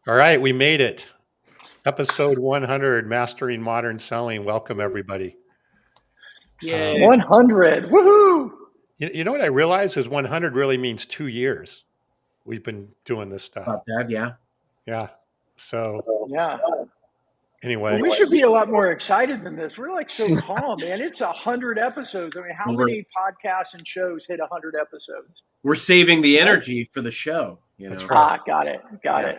All right, we made it. Episode 100, Mastering Modern Selling. Welcome, everybody. Yay. 100. Woohoo! You know what I realize is 100 really means 2 years. We've been doing this stuff. About that, yeah. Yeah. So Yeah. anyway, Well, we should be a lot more excited than this. We're like so calm, man. It's 100 episodes. I mean, how many podcasts and shows hit 100 episodes? We're saving the energy for the show. That's know? right. Got it.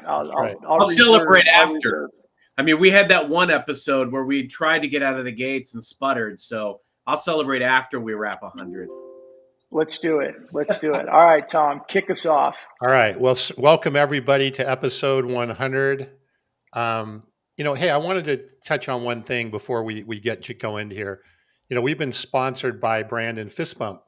I'll celebrate after. I mean, we had that one episode where we tried to get out of the gates and sputtered. So I'll celebrate after we wrap 100. Let's do it. All right, Tom, kick us off. All right. Well, welcome everybody to episode 100. Hey, I wanted to touch on one thing before we get you going here. We've been sponsored by Brandon Fist Bump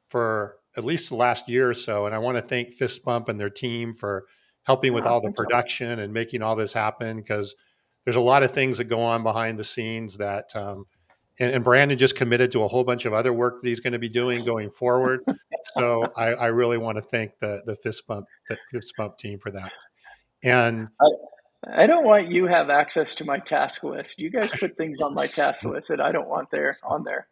for at least the last year or so. And I want to thank Fist Bump and their team for helping with all the production and making all this happen, because there's a lot of things that go on behind the scenes that, and Brandon just committed to a whole bunch of other work that he's going to be doing going forward. So I really want to thank the Fist Bump team for that. And I don't want you have access to my task list. You guys put things on my task list that I don't want on there.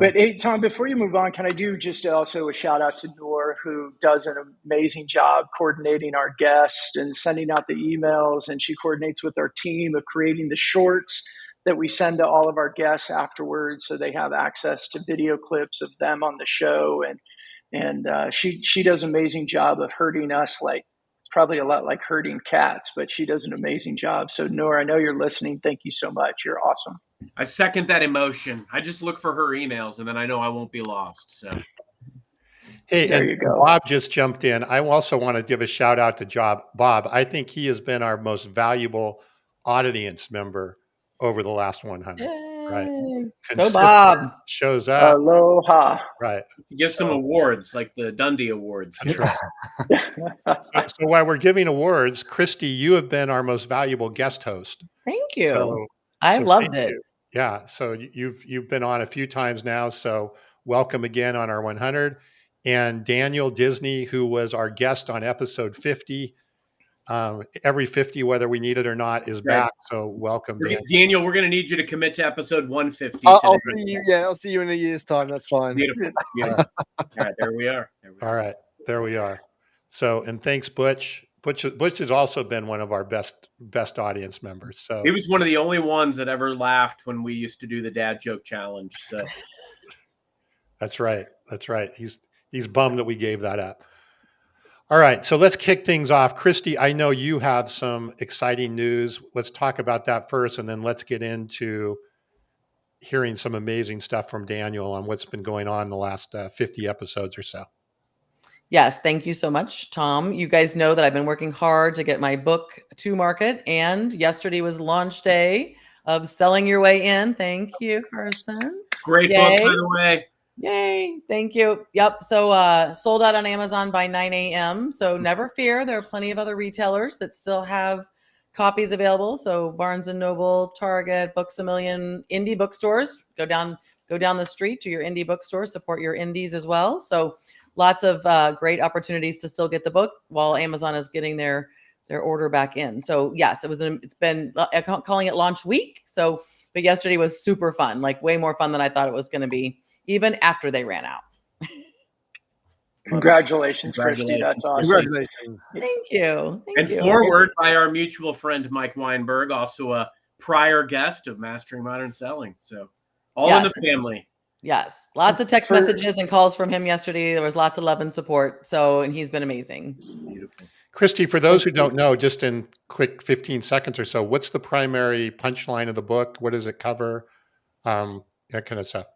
But hey, Tom, before you move on, can I do just also a shout out to Noor, who does an amazing job coordinating our guests and sending out the emails, and she coordinates with our team of creating the shorts that we send to all of our guests afterwards, so they have access to video clips of them on the show. And she does an amazing job of herding us. Like, it's probably a lot like herding cats, but she does an amazing job. So Noor, I know you're listening. Thank you so much. You're awesome. I second that emotion. I just look for her emails, and then I know I won't be lost. So, hey, there you go. Bob just jumped in. I also want to give a shout out to Bob. I think he has been our most valuable audience member over the last 100. Yay. Right? Go Bob. Shows up. Aloha. Right. You get some awards, like the Dundee Awards. That's right. So while we're giving awards, Christy, you have been our most valuable guest host. Thank you. I've loved it. Yeah. So you've been on a few times now. So welcome again on our 100. And Daniel Disney, who was our guest on episode 50, every 50, whether we need it or not, is back. So welcome, Daniel. We're going to need you to commit to episode 150. I'll see you. Yeah, I'll see you in a year's time. That's fine. Beautiful. All right, there we are. All right, there we are. So, and thanks, Butch. Butch has also been one of our best audience members. So he was one of the only ones that ever laughed when we used to do the dad joke challenge. So that's right. He's bummed that we gave that up. All right, so let's kick things off. Christy, I know you have some exciting news. Let's talk about that first, and then let's get into hearing some amazing stuff from Daniel on what's been going on in the last 50 episodes or so. Yes, thank you so much, Tom. You guys know that I've been working hard to get my book to market, and yesterday was launch day of Selling Your Way In. Thank you, Carson. Great book, by the way. Yay. Thank you. Yep. So sold out on Amazon by 9 a.m. So never fear. There are plenty of other retailers that still have copies available. So Barnes & Noble, Target, Books A Million, indie bookstores. Go down the street to your indie bookstore, support your indies as well. So lots of great opportunities to still get the book while Amazon is getting their order back in. So yes, it's been calling it launch week. So, but yesterday was super fun, like way more fun than I thought it was going to be, even after they ran out. Congratulations, Christy. That's awesome. Congratulations. Thank you. Forward by our mutual friend, Mike Weinberg, also a prior guest of Mastering Modern Selling. So all in the family. Yes. Lots of text messages and calls from him yesterday. There was lots of love and support. And he's been amazing. Beautiful. Christy, for those who don't know, just in quick 15 seconds or so, what's the primary punchline of the book? What does it cover? That kind of stuff.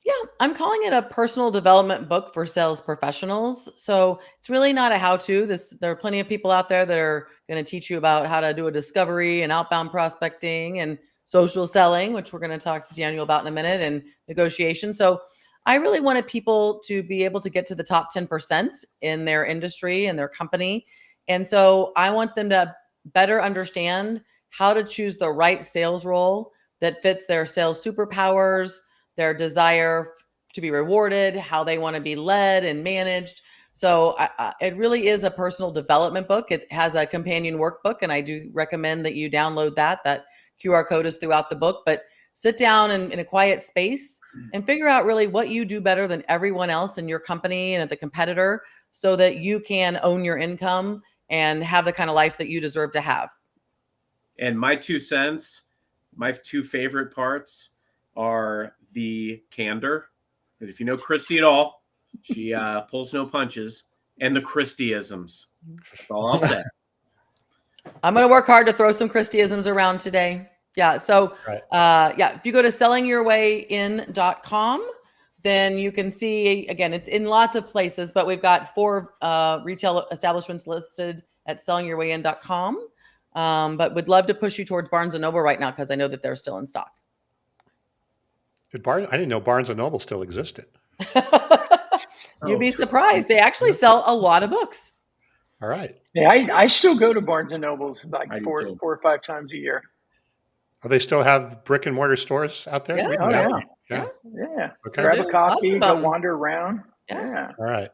Yeah, I'm calling it a personal development book for sales professionals. So it's really not a how-to. There are plenty of people out there that are going to teach you about how to do a discovery and outbound prospecting and social selling, which we're going to talk to Daniel about in a minute, and negotiation. So I really wanted people to be able to get to the top 10% in their industry and their company. And so I want them to better understand how to choose the right sales role that fits their sales superpowers, their desire to be rewarded, how they want to be led and managed. So it really is a personal development book. It has a companion workbook, and I do recommend that you download that. That QR code is throughout the book, but sit down in a quiet space and figure out really what you do better than everyone else in your company and at the competitor, so that you can own your income and have the kind of life that you deserve to have. And my 2 cents, my 2 favorite parts are the candor. And if you know Christy at all, she pulls no punches, and the Christyisms. That's all I'll say. I'm going to work hard to throw some Christyisms around today. Yeah. So, if you go to sellingyourwayin.com, then you can see, again, it's in lots of places, but we've got 4 retail establishments listed at sellingyourwayin.com. But would love to push you towards Barnes & Noble right now, because I know that they're still in stock. I didn't know Barnes & Noble still existed. You'd be surprised. They actually sell a lot of books. All right. Yeah, I still go to Barnes and Nobles like 4 or 5 times a year. Oh, they still have brick and mortar stores out there? Yeah. Yeah. Okay. Grab a coffee, go wander around. Yeah. All right.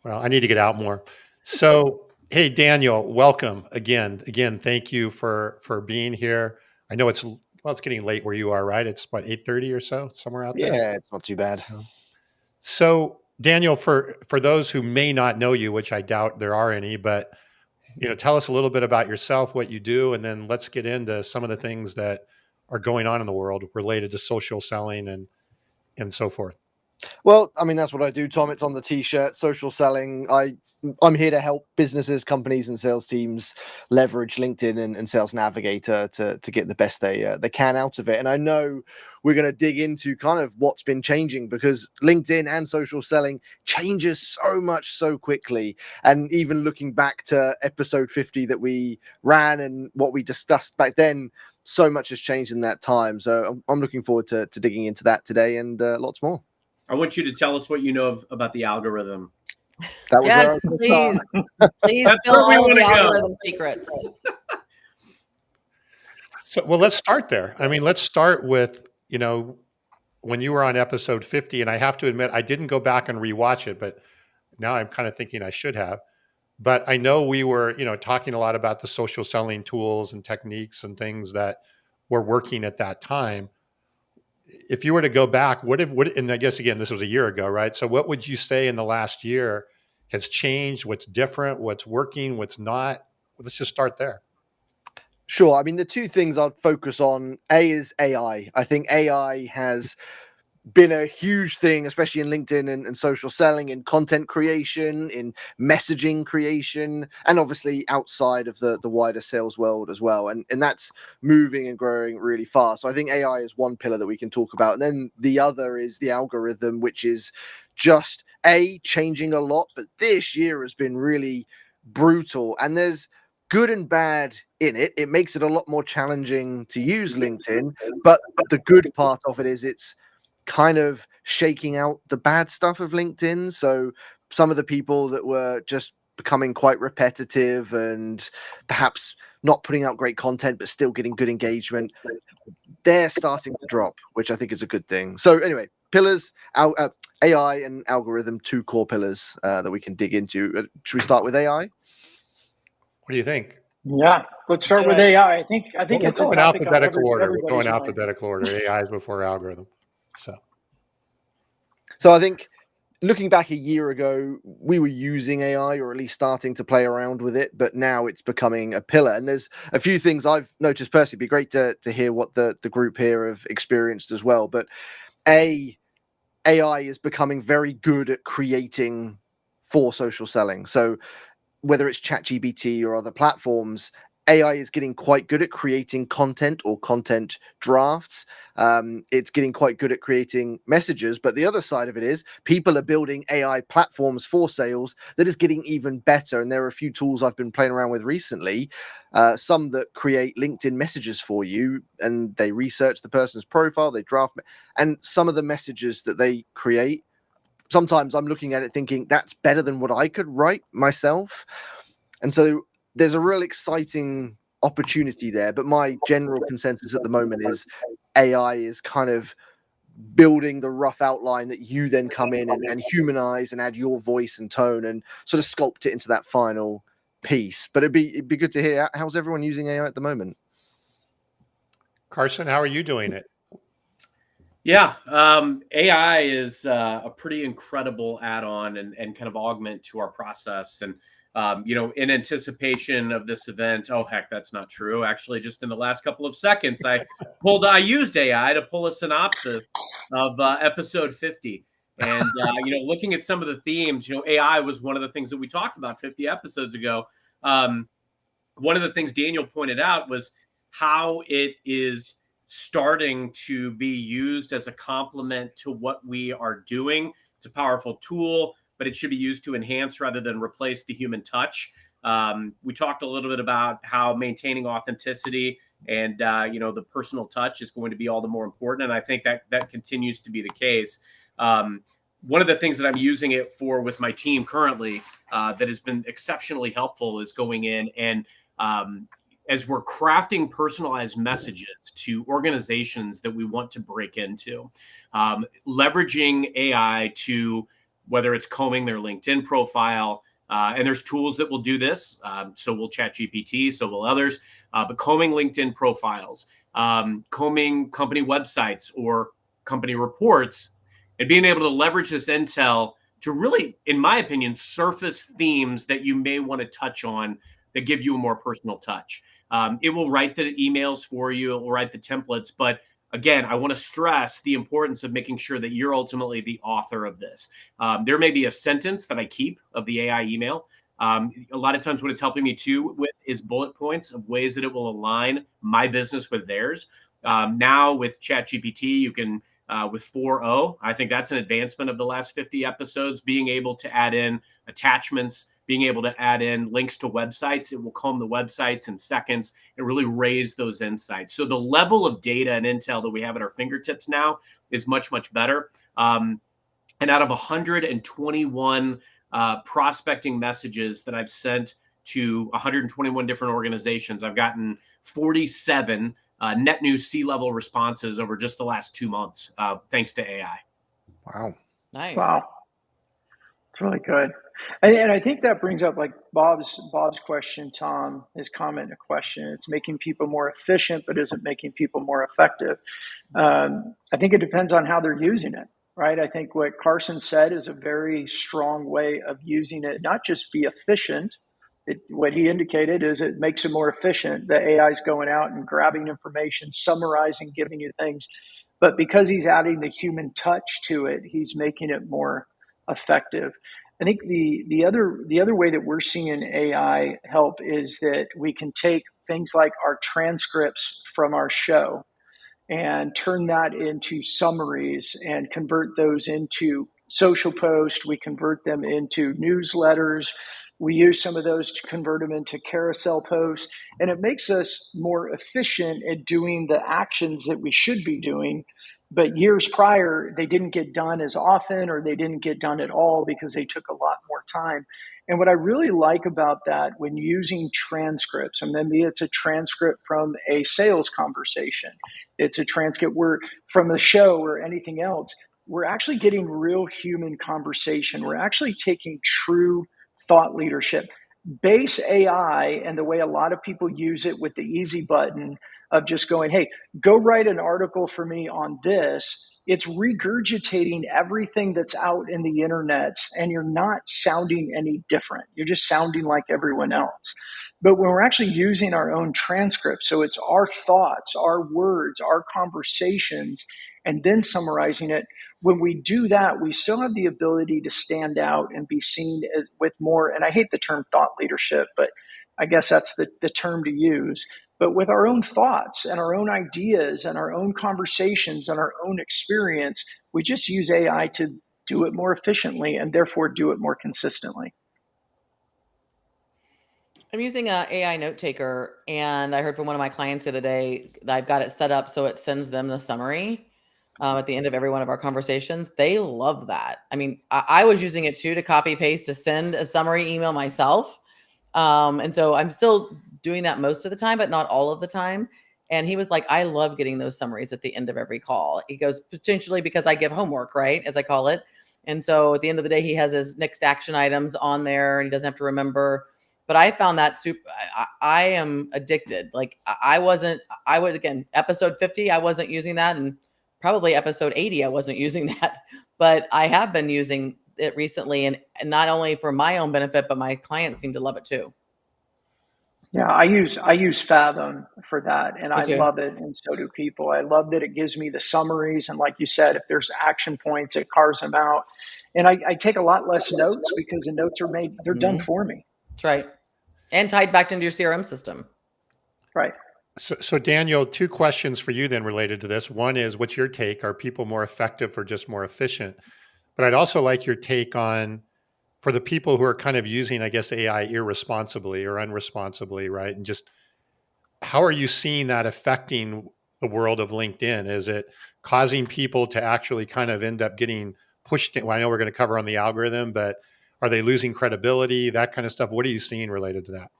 Well, I need to get out more. So, hey, Daniel, welcome again. Thank you for being here. I know it's getting late where you are, right? It's what, 8:30 or so, somewhere out there? Yeah, it's not too bad. So, Daniel, for those who may not know you, which I doubt there are any, but tell us a little bit about yourself, what you do, and then let's get into some of the things that are going on in the world related to social selling and so forth. Well, I mean, that's what I do, Tom. It's on the t-shirt, social selling. I'm here to help businesses, companies, and sales teams leverage LinkedIn and Sales Navigator to get the best they can out of it. And I know we're going to dig into kind of what's been changing, because LinkedIn and social selling changes so much so quickly. And even looking back to episode 50 that we ran and what we discussed back then, so much has changed in that time. So I'm looking forward to digging into that today and lots more. I want you to tell us what you know about the algorithm. Yes, please. Please spill all the algorithm secrets. So, well, let's start there. I mean, let's start with, when you were on episode 50, and I have to admit, I didn't go back and rewatch it, but now I'm kind of thinking I should have. But I know we were, talking a lot about the social selling tools and techniques and things that were working at that time. If you were to go back, and I guess, again, this was a year ago, right? So what would you say in the last year has changed? What's different? What's working? What's not? Let's just start there. Sure. I mean, the 2 things I'd focus on, is AI. I think AI has been a huge thing, especially in LinkedIn and social selling, in content creation, in messaging creation, and obviously outside of the wider sales world as well. And that's moving and growing really fast. So I think AI is one pillar that we can talk about. And then the other is the algorithm, which is just changing a lot. But this year has been really brutal. And there's good and bad in it. It makes it a lot more challenging to use LinkedIn. But the good part of it is it's kind of shaking out the bad stuff of LinkedIn. So some of the people that were just becoming quite repetitive and perhaps not putting out great content, but still getting good engagement, they're starting to drop, which I think is a good thing. So anyway, pillars, AI and algorithm, 2 core pillars that we can dig into. Should we start with AI? What do you think? Yeah, let's start with AI. I think it's an alphabetical order. We're going alphabetical order. AI is before algorithm. So I think looking back a year ago, we were using AI, or at least starting to play around with it, but now it's becoming a pillar. And there's a few things I've noticed personally. It'd be great to hear what the group here have experienced as well. But AI is becoming very good at creating for social selling. So whether it's ChatGPT or other platforms, AI is getting quite good at creating content or content drafts. It's getting quite good at creating messages. But the other side of it is people are building AI platforms for sales that is getting even better. And there are a few tools I've been playing around with recently, some that create LinkedIn messages for you, and they research the person's profile, they draft, and some of the messages that they create, sometimes I'm looking at it thinking that's better than what I could write myself. And so there's a real exciting opportunity there. But my general consensus at the moment is AI is kind of building the rough outline that you then come in and humanize and add your voice and tone and sort of sculpt it into that final piece. But it'd be good to hear, how's everyone using AI at the moment? Carson, how are you doing it? Yeah, AI is a pretty incredible add-on and kind of augment to our process. And in anticipation of this event, oh heck, that's not true. Actually, just in the last couple of seconds, I used AI to pull a synopsis of episode 50. And looking at some of the themes, AI was one of the things that we talked about 50 episodes ago. One of the things Daniel pointed out was how it is starting to be used as a complement to what we are doing. It's a powerful tool, but it should be used to enhance rather than replace the human touch. We talked a little bit about how maintaining authenticity and the personal touch is going to be all the more important, and I think that continues to be the case. One of the things that I'm using it for with my team currently that has been exceptionally helpful is going in and as we're crafting personalized messages to organizations that we want to break into, leveraging AI to, whether it's combing their LinkedIn profile, and there's tools that will do this. So will ChatGPT, so will others, but combing LinkedIn profiles, combing company websites or company reports, and being able to leverage this intel to really, in my opinion, surface themes that you may want to touch on that give you a more personal touch. It will write the emails for you. It will write the templates. But again, I want to stress the importance of making sure that you're ultimately the author of this. There may be a sentence that I keep of the AI email. A lot of times what it's helping me too with is bullet points of ways that it will align my business with theirs. Now with ChatGPT, you can, with 4.0, I think that's an advancement of the last 50 episodes, being able to add in attachments, being able to add in links to websites. It will comb the websites in seconds and really raise those insights. So the level of data and intel that we have at our fingertips now is much, much better. And out of 121 prospecting messages that I've sent to 121 different organizations, I've gotten 47 net new C-level responses over just the last 2 months, thanks to AI. Wow. Nice. Wow. It's really good. And I think that brings up like Bob's question, Tom, his comment and a question. It's making people more efficient, but is it making people more effective? I think it depends on how they're using it, right? I think what Carson said is a very strong way of using it, not just be efficient. What he indicated is it makes it more efficient. The AI is going out and grabbing information, summarizing, giving you things. But because he's adding the human touch to it, he's making it more effective. I think the other way that we're seeing AI help is that we can take things like our transcripts from our show and turn that into summaries and convert those into social posts. We convert them into newsletters. We use some of those to convert them into carousel posts. And it makes us more efficient at doing the actions that we should be doing. But years prior, they didn't get done as often, or they didn't get done at all because they took a lot more time. And what I really like about that when using transcripts, and maybe it's a transcript from a sales conversation, it's a transcript from the show or anything else, we're actually getting real human conversation. We're actually taking true thought leadership. Base AI and the way a lot of people use it with the easy button of just going, hey, go write an article for me on this. It's regurgitating everything that's out in the internet, and you're not sounding any different. You're just sounding like everyone else. But when we're actually using our own transcript, so it's our thoughts, our words, our conversations, and then summarizing it, when we do that, we still have the ability to stand out and be seen as with more, and I hate the term thought leadership, but I guess that's the term to use, but with our own thoughts and our own ideas and our own conversations and our own experience, we just use AI to do it more efficiently and therefore do it more consistently. I'm using a AI note taker, and I heard from one of my clients the other day that I've got it set up so it sends them the summary at the end of every one of our conversations. They love that. I mean, I was using it too to copy paste to send a summary email myself. And so I'm still doing that most of the time, but not all of the time. And he was like, I love getting those summaries at the end of every call. He goes, potentially because I give homework, right, as I call it. And so at the end of the day, he has his next action items on there and he doesn't have to remember. But I found that I am addicted. Like I was, again, episode 50, I wasn't using that. And probably episode 80, I wasn't using that. But I have been using it recently. And not only for my own benefit, but my clients seem to love it too. Yeah, I use Fathom for that, and I Me too. love it, and so do people. I love that it gives me the summaries, and like you said, if there's action points, it carves them out, and I take a lot less notes because the notes are made; they're done for me. That's right, and tied back into your CRM system. Right. So Daniel, two questions for you then related to this. One is, what's your take? Are people more effective or just more efficient? But I'd also like your take on, for the people who are kind of using, I guess, AI irresponsibly or unresponsibly, right? And just how are you seeing that affecting the world of LinkedIn? Is it causing people to actually kind of end up getting pushed in? Well, I know we're going to cover on the algorithm, but are they losing credibility, that kind of stuff? What are you seeing related to that?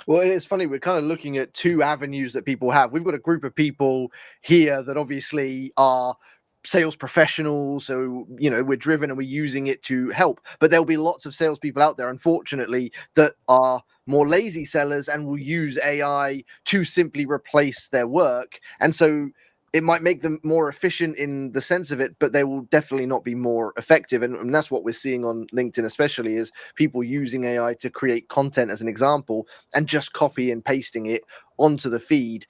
Well, it's funny. We're kind of looking at two avenues that people have. We've got a group of people here that obviously are sales professionals. So, we're driven and we're using it to help. But there'll be lots of salespeople out there, unfortunately, that are more lazy sellers and will use AI to simply replace their work. And so it might make them more efficient in the sense of it, but they will definitely not be more effective. And that's what we're seeing on LinkedIn, especially, is people using AI to create content, as an example, and just copy and pasting it onto the feed.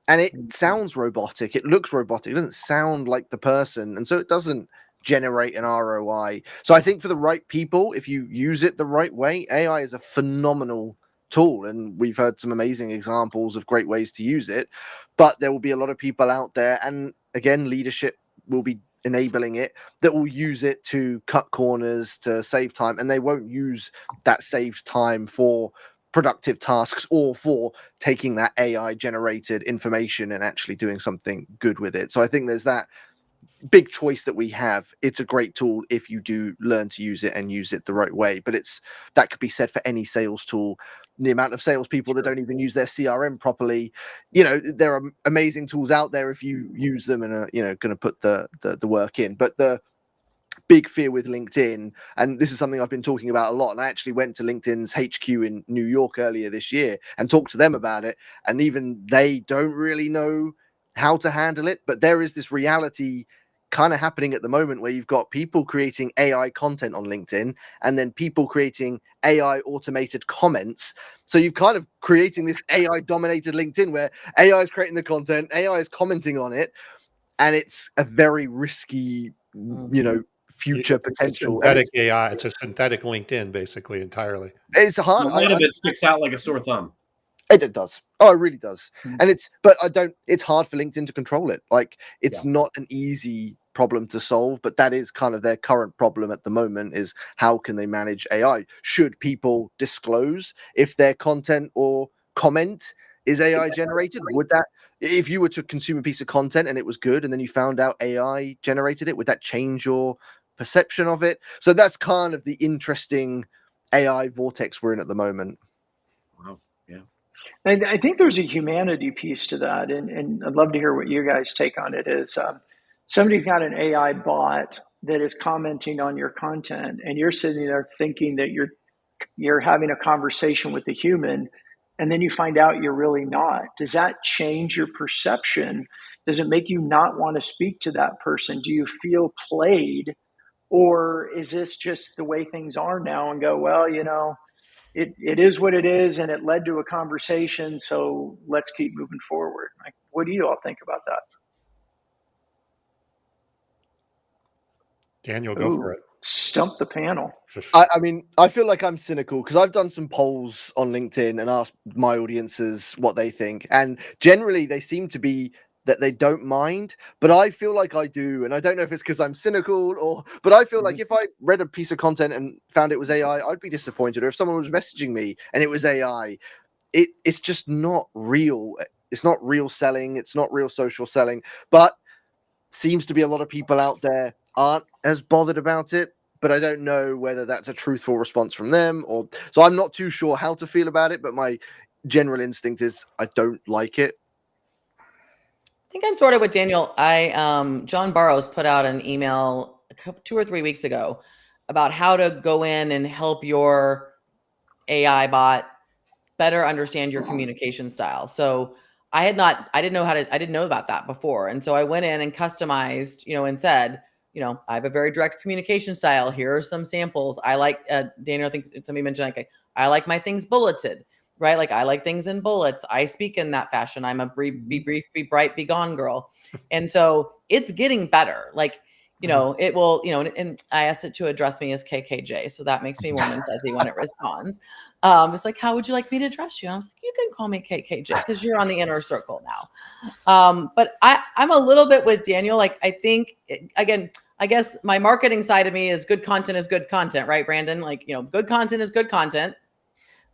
And it sounds robotic. It looks robotic. It doesn't sound like the person. And so it doesn't generate an ROI. So I think for the right people, if you use it the right way, AI is a phenomenal tool. And we've heard some amazing examples of great ways to use it. But there will be a lot of people out there. And again, leadership will be enabling it, that will use it to cut corners, to save time. And they won't use that saved time for productive tasks or for taking that AI generated information and actually doing something good with it. So I think there's that big choice that we have. It's a great tool if you do learn to use it and use it the right way. But that could be said for any sales tool. The amount of salespeople that don't even use their CRM properly, there are amazing tools out there if you use them and are, going to put the work in. But the big fear with LinkedIn, and this is something I've been talking about a lot, and I actually went to LinkedIn's HQ in New York earlier this year and talked to them about it, and even they don't really know how to handle it. But there is this reality kind of happening at the moment where you've got people creating AI content on LinkedIn and then people creating AI automated comments. So you've kind of creating this AI dominated LinkedIn where AI is creating the content, AI is commenting on it, and it's a very risky, future potential. Synthetic AI. It's a synthetic LinkedIn, basically, entirely. It's hard. A lot of it sticks out like a sore thumb. It does. Oh, it really does. And it's hard for LinkedIn to control it. Like, it's not an easy problem to solve, but that is kind of their current problem at the moment, is how can they manage AI? Should people disclose if their content or comment is AI generated? Would that, if you were to consume a piece of content and it was good and then you found out AI generated it, would that change your perception of it? So that's kind of the interesting AI vortex we're in at the moment. Wow. Yeah. I think there's a humanity piece to that, and I'd love to hear what you guys take on it. Is somebody's got an AI bot that is commenting on your content, and you're sitting there thinking that you're having a conversation with a human, and then you find out you're really not. Does that change your perception? Does it make you not want to speak to that person? Do you feel played? Or is this just the way things are now and go, well, it is what it is and it led to a conversation, so let's keep moving forward? Like, what do you all think about that? Daniel, go for it. Stump the panel. I mean, I feel like I'm cynical because I've done some polls on LinkedIn and asked my audiences what they think. And generally, they seem to be that they don't mind, but I feel like I do. And I don't know if it's because I'm cynical but I feel like if I read a piece of content and found it was AI, I'd be disappointed. Or if someone was messaging me and it was AI, it's just not real. It's not real selling. It's not real social selling, but seems to be a lot of people out there aren't as bothered about it. But I don't know whether that's a truthful response from them so I'm not too sure how to feel about it, but my general instinct is I don't like it. think I'm sort of with Daniel. John Barrows put out an email 2 or 3 weeks ago about how to go in and help your AI bot better understand your communication style. So I didn't know about that before. And so I went in and customized, and said, I have a very direct communication style. Here are some samples. I like, Daniel, I think somebody mentioned, like, I like my things bulleted, right? Like, I like things in bullets. I speak in that fashion. I'm a be brief, be bright, be gone girl. And so it's getting better. Like, it will, and I asked it to address me as KKJ. So that makes me warm and fuzzy when it responds. It's like, how would you like me to address you? And I was like, you can call me KKJ because you're on the inner circle now. But I'm a little bit with Daniel. Like, I think, again, I guess my marketing side of me is good content is good content, right, Brandon? Like, good content is good content.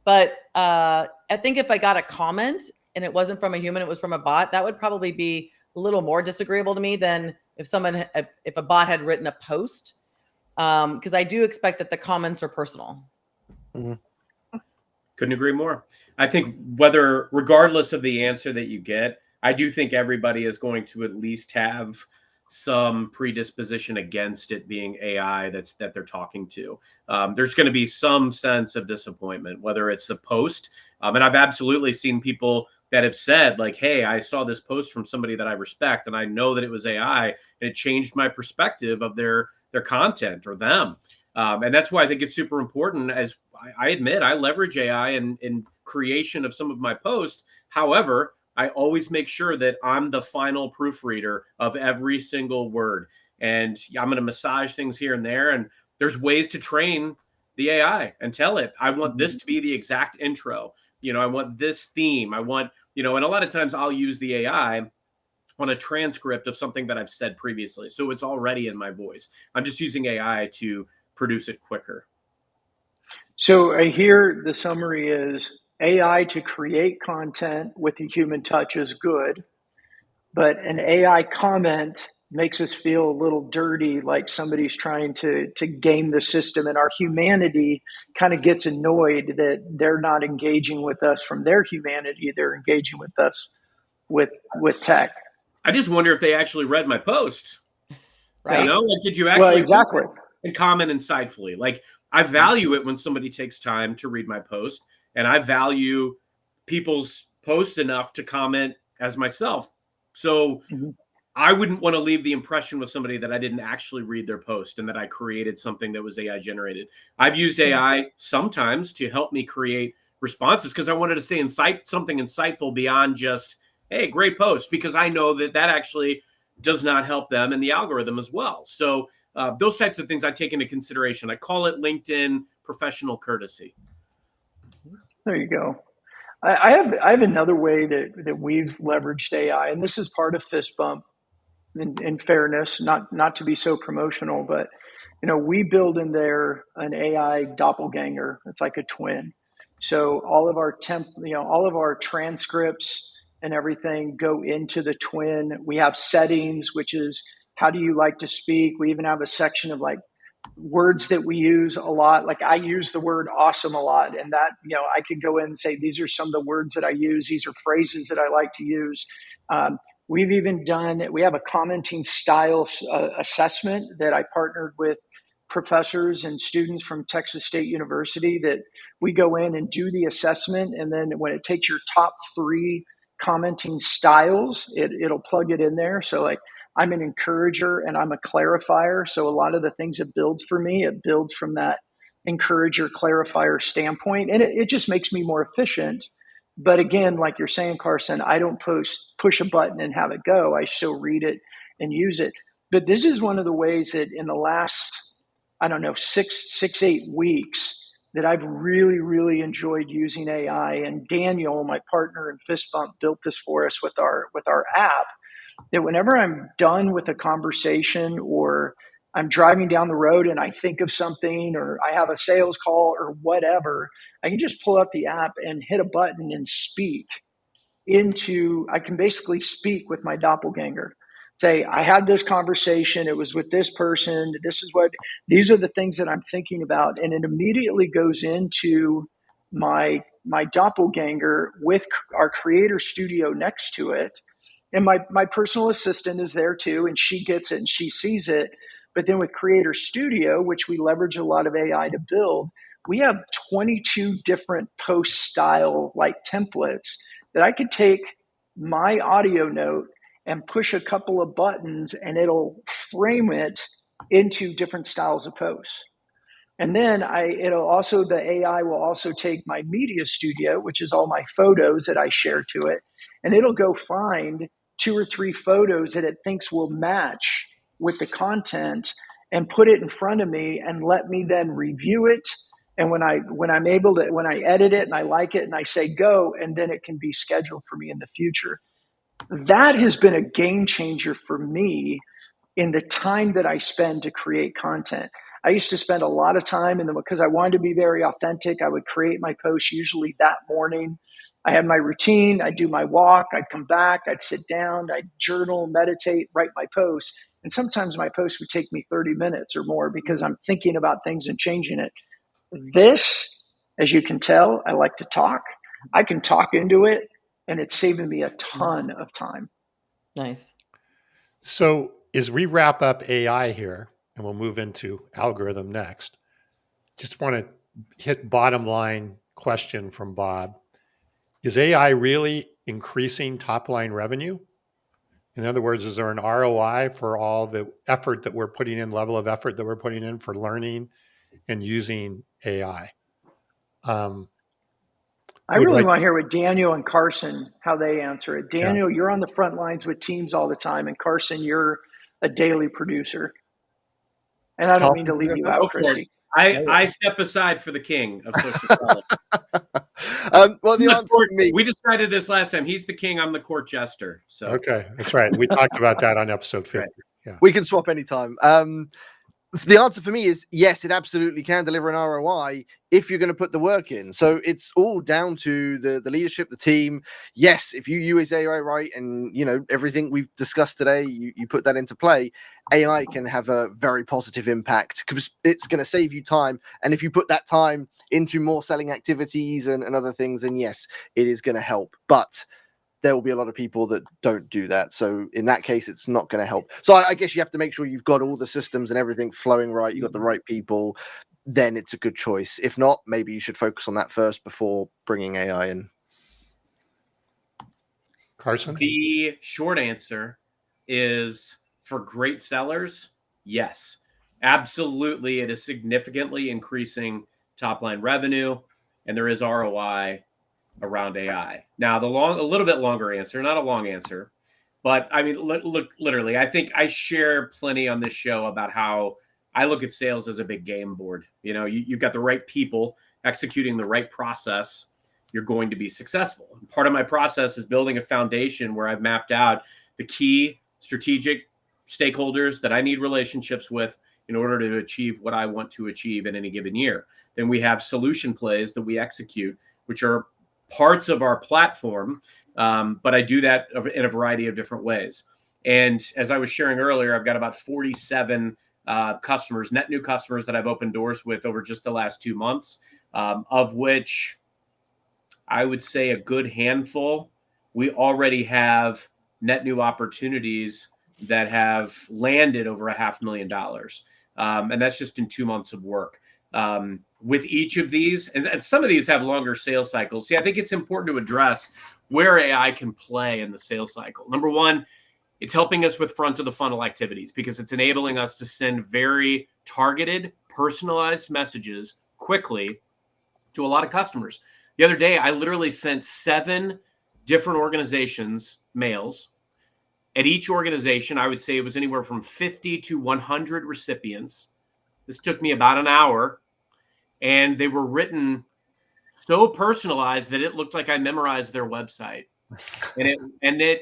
But I think if I got a comment and it wasn't from a human, it was from a bot, that would probably be a little more disagreeable to me than if a bot had written a post. Because I do expect that the comments are personal. Mm-hmm. Couldn't agree more. I think regardless of the answer that you get, I do think everybody is going to at least have some predisposition against it being AI that they're talking to. There's going to be some sense of disappointment, whether it's a post. And I've absolutely seen people that have said, like, hey, I saw this post from somebody that I respect, and I know that it was AI, and it changed my perspective of their content or them. And that's why I think it's super important. As I admit, I leverage AI in creation of some of my posts. However, I always make sure that I'm the final proofreader of every single word. And I'm going to massage things here and there. And there's ways to train the AI and tell it, I want this to be the exact intro. I want this theme. I want, and a lot of times I'll use the AI on a transcript of something that I've said previously. So it's already in my voice. I'm just using AI to produce it quicker. So I hear the summary is AI to create content with a human touch is good, but an AI comment makes us feel a little dirty, like somebody's trying to game the system, and our humanity kind of gets annoyed that they're not engaging with us from their humanity. They're engaging with us with tech. I just wonder if they actually read my post. Right. Like, did you actually exactly and comment insightfully? Like, I value it when somebody takes time to read my post, and I value people's posts enough to comment as myself. So I wouldn't want to leave the impression with somebody that I didn't actually read their post and that I created something that was AI generated. I've used AI sometimes to help me create responses because I wanted to say something insightful beyond just, hey, great post, because I know that actually does not help them in the algorithm as well. So those types of things I take into consideration. I call it LinkedIn professional courtesy. There you go. I have another way that we've leveraged AI, and this is part of Fist Bump. In fairness, not to be so promotional, but we build in there an AI doppelganger. It's like a twin. So all of our transcripts and everything go into the twin. We have settings, which is how do you like to speak. We even have a section of like words that we use a lot. Like I use the word awesome a lot, and that I could go in and say these are some of the words that I use. These are phrases that I like to use. We have a commenting style assessment that I partnered with professors and students from Texas State University, that we go in and do the assessment. And then when it takes your top 3 commenting styles, it'll plug it in there. So like I'm an encourager and I'm a clarifier. So a lot of the things it builds for me, it builds from that encourager clarifier standpoint. And it just makes me more efficient. But again, like you're saying, Carson, I don't push a button and have it go. I still read it and use it. But this is one of the ways that in the last, 8 weeks that I've really, really enjoyed using AI. And Daniel, my partner in Fist Bump, built this for us with our app. That whenever I'm done with a conversation or I'm driving down the road and I think of something or I have a sales call or whatever, I can just pull up the app and hit a button and I can basically speak with my doppelganger. Say, I had this conversation. It was with this person. These are the things that I'm thinking about. And it immediately goes into my doppelganger with our creator studio next to it. And my personal assistant is there too, and she gets it and she sees it. But then with Creator Studio, which we leverage a lot of AI to build, we have 22 different post style like templates that I could take my audio note and push a couple of buttons and it'll frame it into different styles of posts. And then the AI will also take my media studio, which is all my photos that I share to it, and it'll go find 2 or 3 photos that it thinks will match with the content and put it in front of me and let me then review it. And when I edit it and I like it and I say go, and then it can be scheduled for me in the future. That has been a game changer for me in the time that I spend to create content. I used to spend a lot of time because I wanted to be very authentic. I would create my posts usually that morning. I had my routine. I'd do my walk. I'd come back. I'd sit down. I'd journal, meditate, write my posts. And sometimes my posts would take me 30 minutes or more because I'm thinking about things and changing it. This, as you can tell, I like to talk. I can talk into it, and it's saving me a ton of time. Nice. So as we wrap up AI here, and we'll move into algorithm next, just want to hit bottom line question from Bob. Is AI really increasing top line revenue? In other words, is there an ROI for all the effort that we're putting in, level of effort that we're putting in for learning and using AI? I really want to hear what Daniel and Carson, how they answer it. Daniel, you're on the front lines with teams all the time. And Carson, you're a daily producer. And I don't mean to leave you out, Christy. I step aside for the king of social selling. Well, the answer for me, we decided this last time. He's the king. I'm the court jester. So okay, that's right. We talked about that on episode 50. Right. Yeah, we can swap anytime. The answer for me is yes, it absolutely can deliver an ROI if you're going to put the work in. So it's all down to the leadership, the team. Yes, if you use AI right and everything we've discussed today, you put that into play, AI can have a very positive impact because it's going to save you time. And if you put that time into more selling activities and other things, then yes, it is going to help. But there will be a lot of people that don't do that. So in that case, it's not going to help. So I guess you have to make sure you've got all the systems and everything flowing right. You've got the right people. Then it's a good choice. If not, maybe you should focus on that first before bringing AI in. Carson? The short answer is for great sellers, yes. Absolutely, it is significantly increasing top-line revenue, and there is ROI around AI. Now, a little bit longer answer, not a long answer, but I mean, look, literally, I think I share plenty on this show about how I look at sales as a big game board. You've got the right people executing the right process, you're going to be successful. And part of my process is building a foundation where I've mapped out the key strategic stakeholders that I need relationships with in order to achieve what I want to achieve in any given year. Then we have solution plays that we execute, which are parts of our platform, but I do that in a variety of different ways. And as I was sharing earlier, I've got about 47 customers, net new customers that I've opened doors with over just the last 2 months, of which I would say a good handful, we already have net new opportunities that have landed over $500,000. And that's just in 2 months of work. With each of these, and some of these have longer sales cycles. See, I think it's important to address where AI can play in the sales cycle. Number one, it's helping us with front of the funnel activities because it's enabling us to send very targeted, personalized messages quickly to a lot of customers. The other day, I literally sent 7 different organizations mails. At each organization, I would say it was anywhere from 50 to 100 recipients. This took me about an hour, and they were written so personalized that it looked like I memorized their website.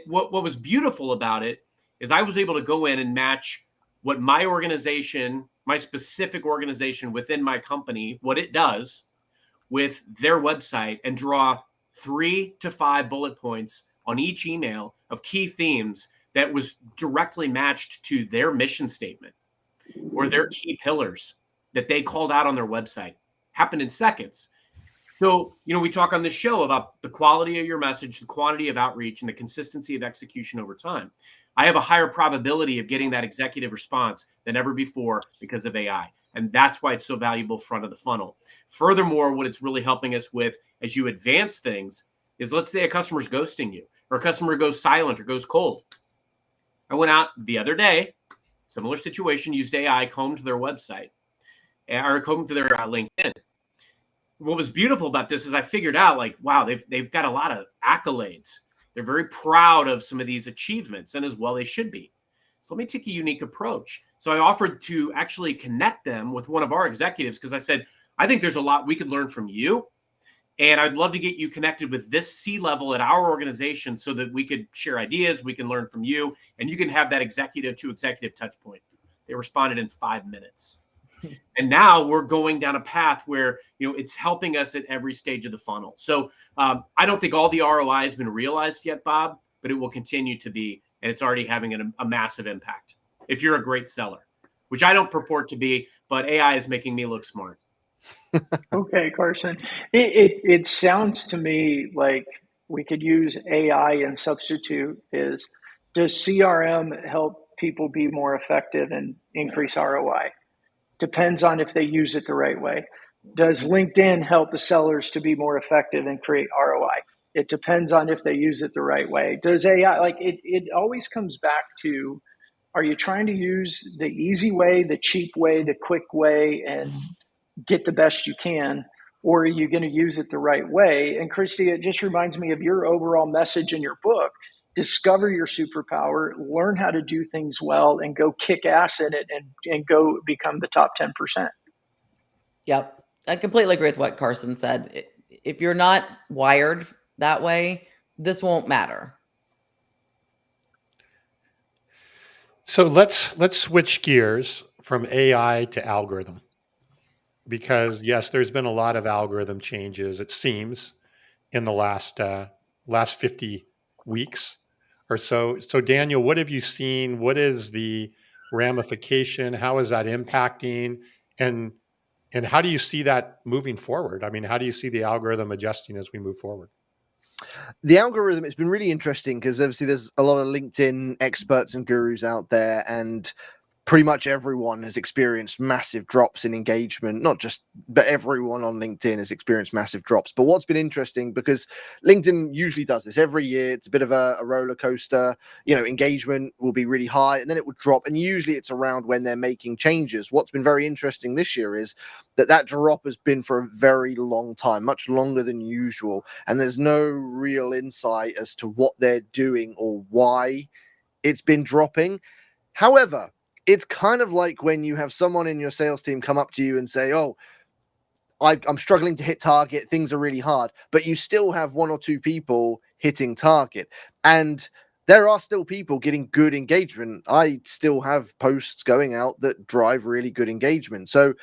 What was beautiful about it is I was able to go in and match what my organization, my specific organization within my company, what it does with their website and draw 3 to 5 bullet points on each email of key themes that was directly matched to their mission statement or their key pillars that they called out on their website. Happened in seconds. So, we talk on this show about the quality of your message, the quantity of outreach, and the consistency of execution over time. I have a higher probability of getting that executive response than ever before because of AI. And that's why it's so valuable front of the funnel. Furthermore, what it's really helping us with as you advance things is, let's say a customer's ghosting you, or a customer goes silent or goes cold. I went out the other day, similar situation, used AI, combed their website, or combed their LinkedIn. What was beautiful about this is I figured out, like, wow, they've got a lot of accolades. They're very proud of some of these achievements, and as well they should be. So let me take a unique approach. So I offered to actually connect them with one of our executives, because I said, I think there's a lot we could learn from you, and I'd love to get you connected with this C-level at our organization so that we could share ideas, we can learn from you, and you can have that executive to executive touch point. They responded in 5 minutes. And now we're going down a path where, it's helping us at every stage of the funnel. So I don't think all the ROI has been realized yet, Bob, but it will continue to be, and it's already having a massive impact if you're a great seller, which I don't purport to be, but AI is making me look smart. Okay, Carson. It sounds to me like we could use AI and substitute is, does CRM help people be more effective and increase ROI? Depends on if they use it the right way. Does LinkedIn help the sellers to be more effective and create ROI? It depends on if they use it the right way. Does AI, like it always comes back to, are you trying to use the easy way, the cheap way, the quick way, and get the best you can, or are you going to use it the right way? And Christy, it just reminds me of your overall message in your book. Discover your superpower, learn how to do things well, and go kick ass at it, and go become the top 10%. Yep. I completely agree with what Carson said. If you're not wired that way, this won't matter. So let's switch gears from AI to algorithm, because yes, there's been a lot of algorithm changes, it seems, in the last 50 weeks or so. So Daniel, what have you seen? What is the ramification? How is that impacting? And how do you see that moving forward? I mean, how do you see the algorithm adjusting as we move forward? The algorithm, it's been really interesting because obviously there's a lot of LinkedIn experts and gurus out there, and pretty much everyone has experienced massive drops in engagement, not just, but everyone on LinkedIn has experienced massive drops. But what's been interesting, because LinkedIn usually does this every year, it's a bit of a roller coaster, engagement will be really high and then it will drop. And usually it's around when they're making changes. What's been very interesting this year is that drop has been for a very long time, much longer than usual. And there's no real insight as to what they're doing or why it's been dropping. However, it's kind of like when you have someone in your sales team come up to you and say, oh, I'm struggling to hit target, things are really hard, but you still have 1 or 2 people hitting target. And there are still people getting good engagement. I still have posts going out that drive really good engagement. So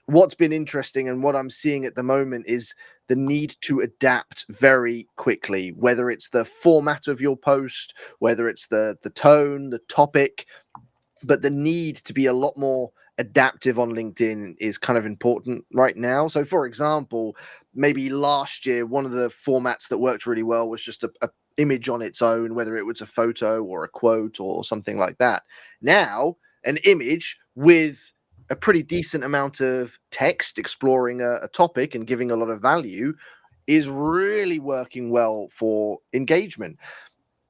what's been interesting and what I'm seeing at the moment is the need to adapt very quickly, whether it's the format of your post, whether it's the tone, the topic, but the need to be a lot more adaptive on LinkedIn is kind of important right now. So for example, maybe last year, one of the formats that worked really well was just a image on its own, whether it was a photo or a quote or something like that. Now, an image with a pretty decent amount of text exploring a topic and giving a lot of value is really working well for engagement.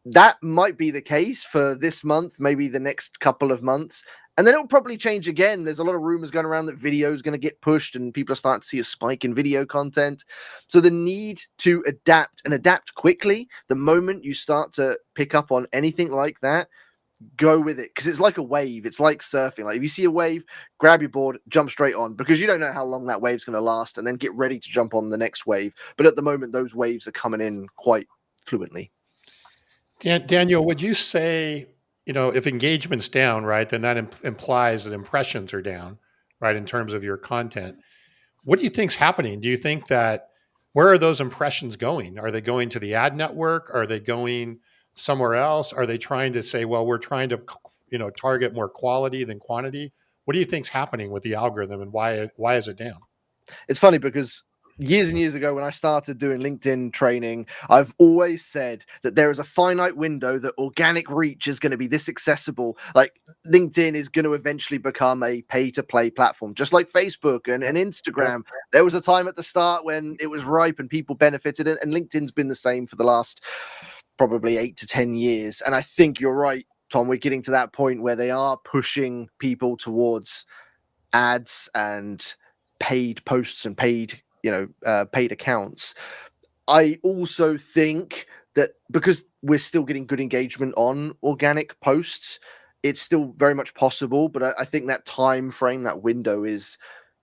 That might be the case for this month, maybe the next couple of months. And then it'll probably change again. There's a lot of rumors going around that video is going to get pushed and people are starting to see a spike in video content. So the need to adapt and adapt quickly, the moment you start to pick up on anything like that, go with it. Because it's like a wave. It's like surfing. Like if you see a wave, grab your board, jump straight on, because you don't know how long that wave's going to last, and then get ready to jump on the next wave. But at the moment, those waves are coming in quite fluently. Daniel, would you say, if engagement's down, right, then that implies that impressions are down, right, in terms of your content. What do you think's happening? Do you think where are those impressions going? Are they going to the ad network? Are they going somewhere else? Are they trying to say, well, we're trying to, target more quality than quantity? What do you think's happening with the algorithm, and why is it down? It's funny because years and years ago when I started doing LinkedIn training, I've always said that there is a finite window that organic reach is going to be this accessible. Like LinkedIn is going to eventually become a pay-to-play platform, just like Facebook and Instagram. There was a time at the start when it was ripe and people benefited, and LinkedIn's been the same for the last probably 8 to 10 years. And I think you're right, Tom, we're getting to that point where they are pushing people towards ads and paid posts and paid accounts. I also think that because we're still getting good engagement on organic posts, it's still very much possible. But I think that time frame, that window is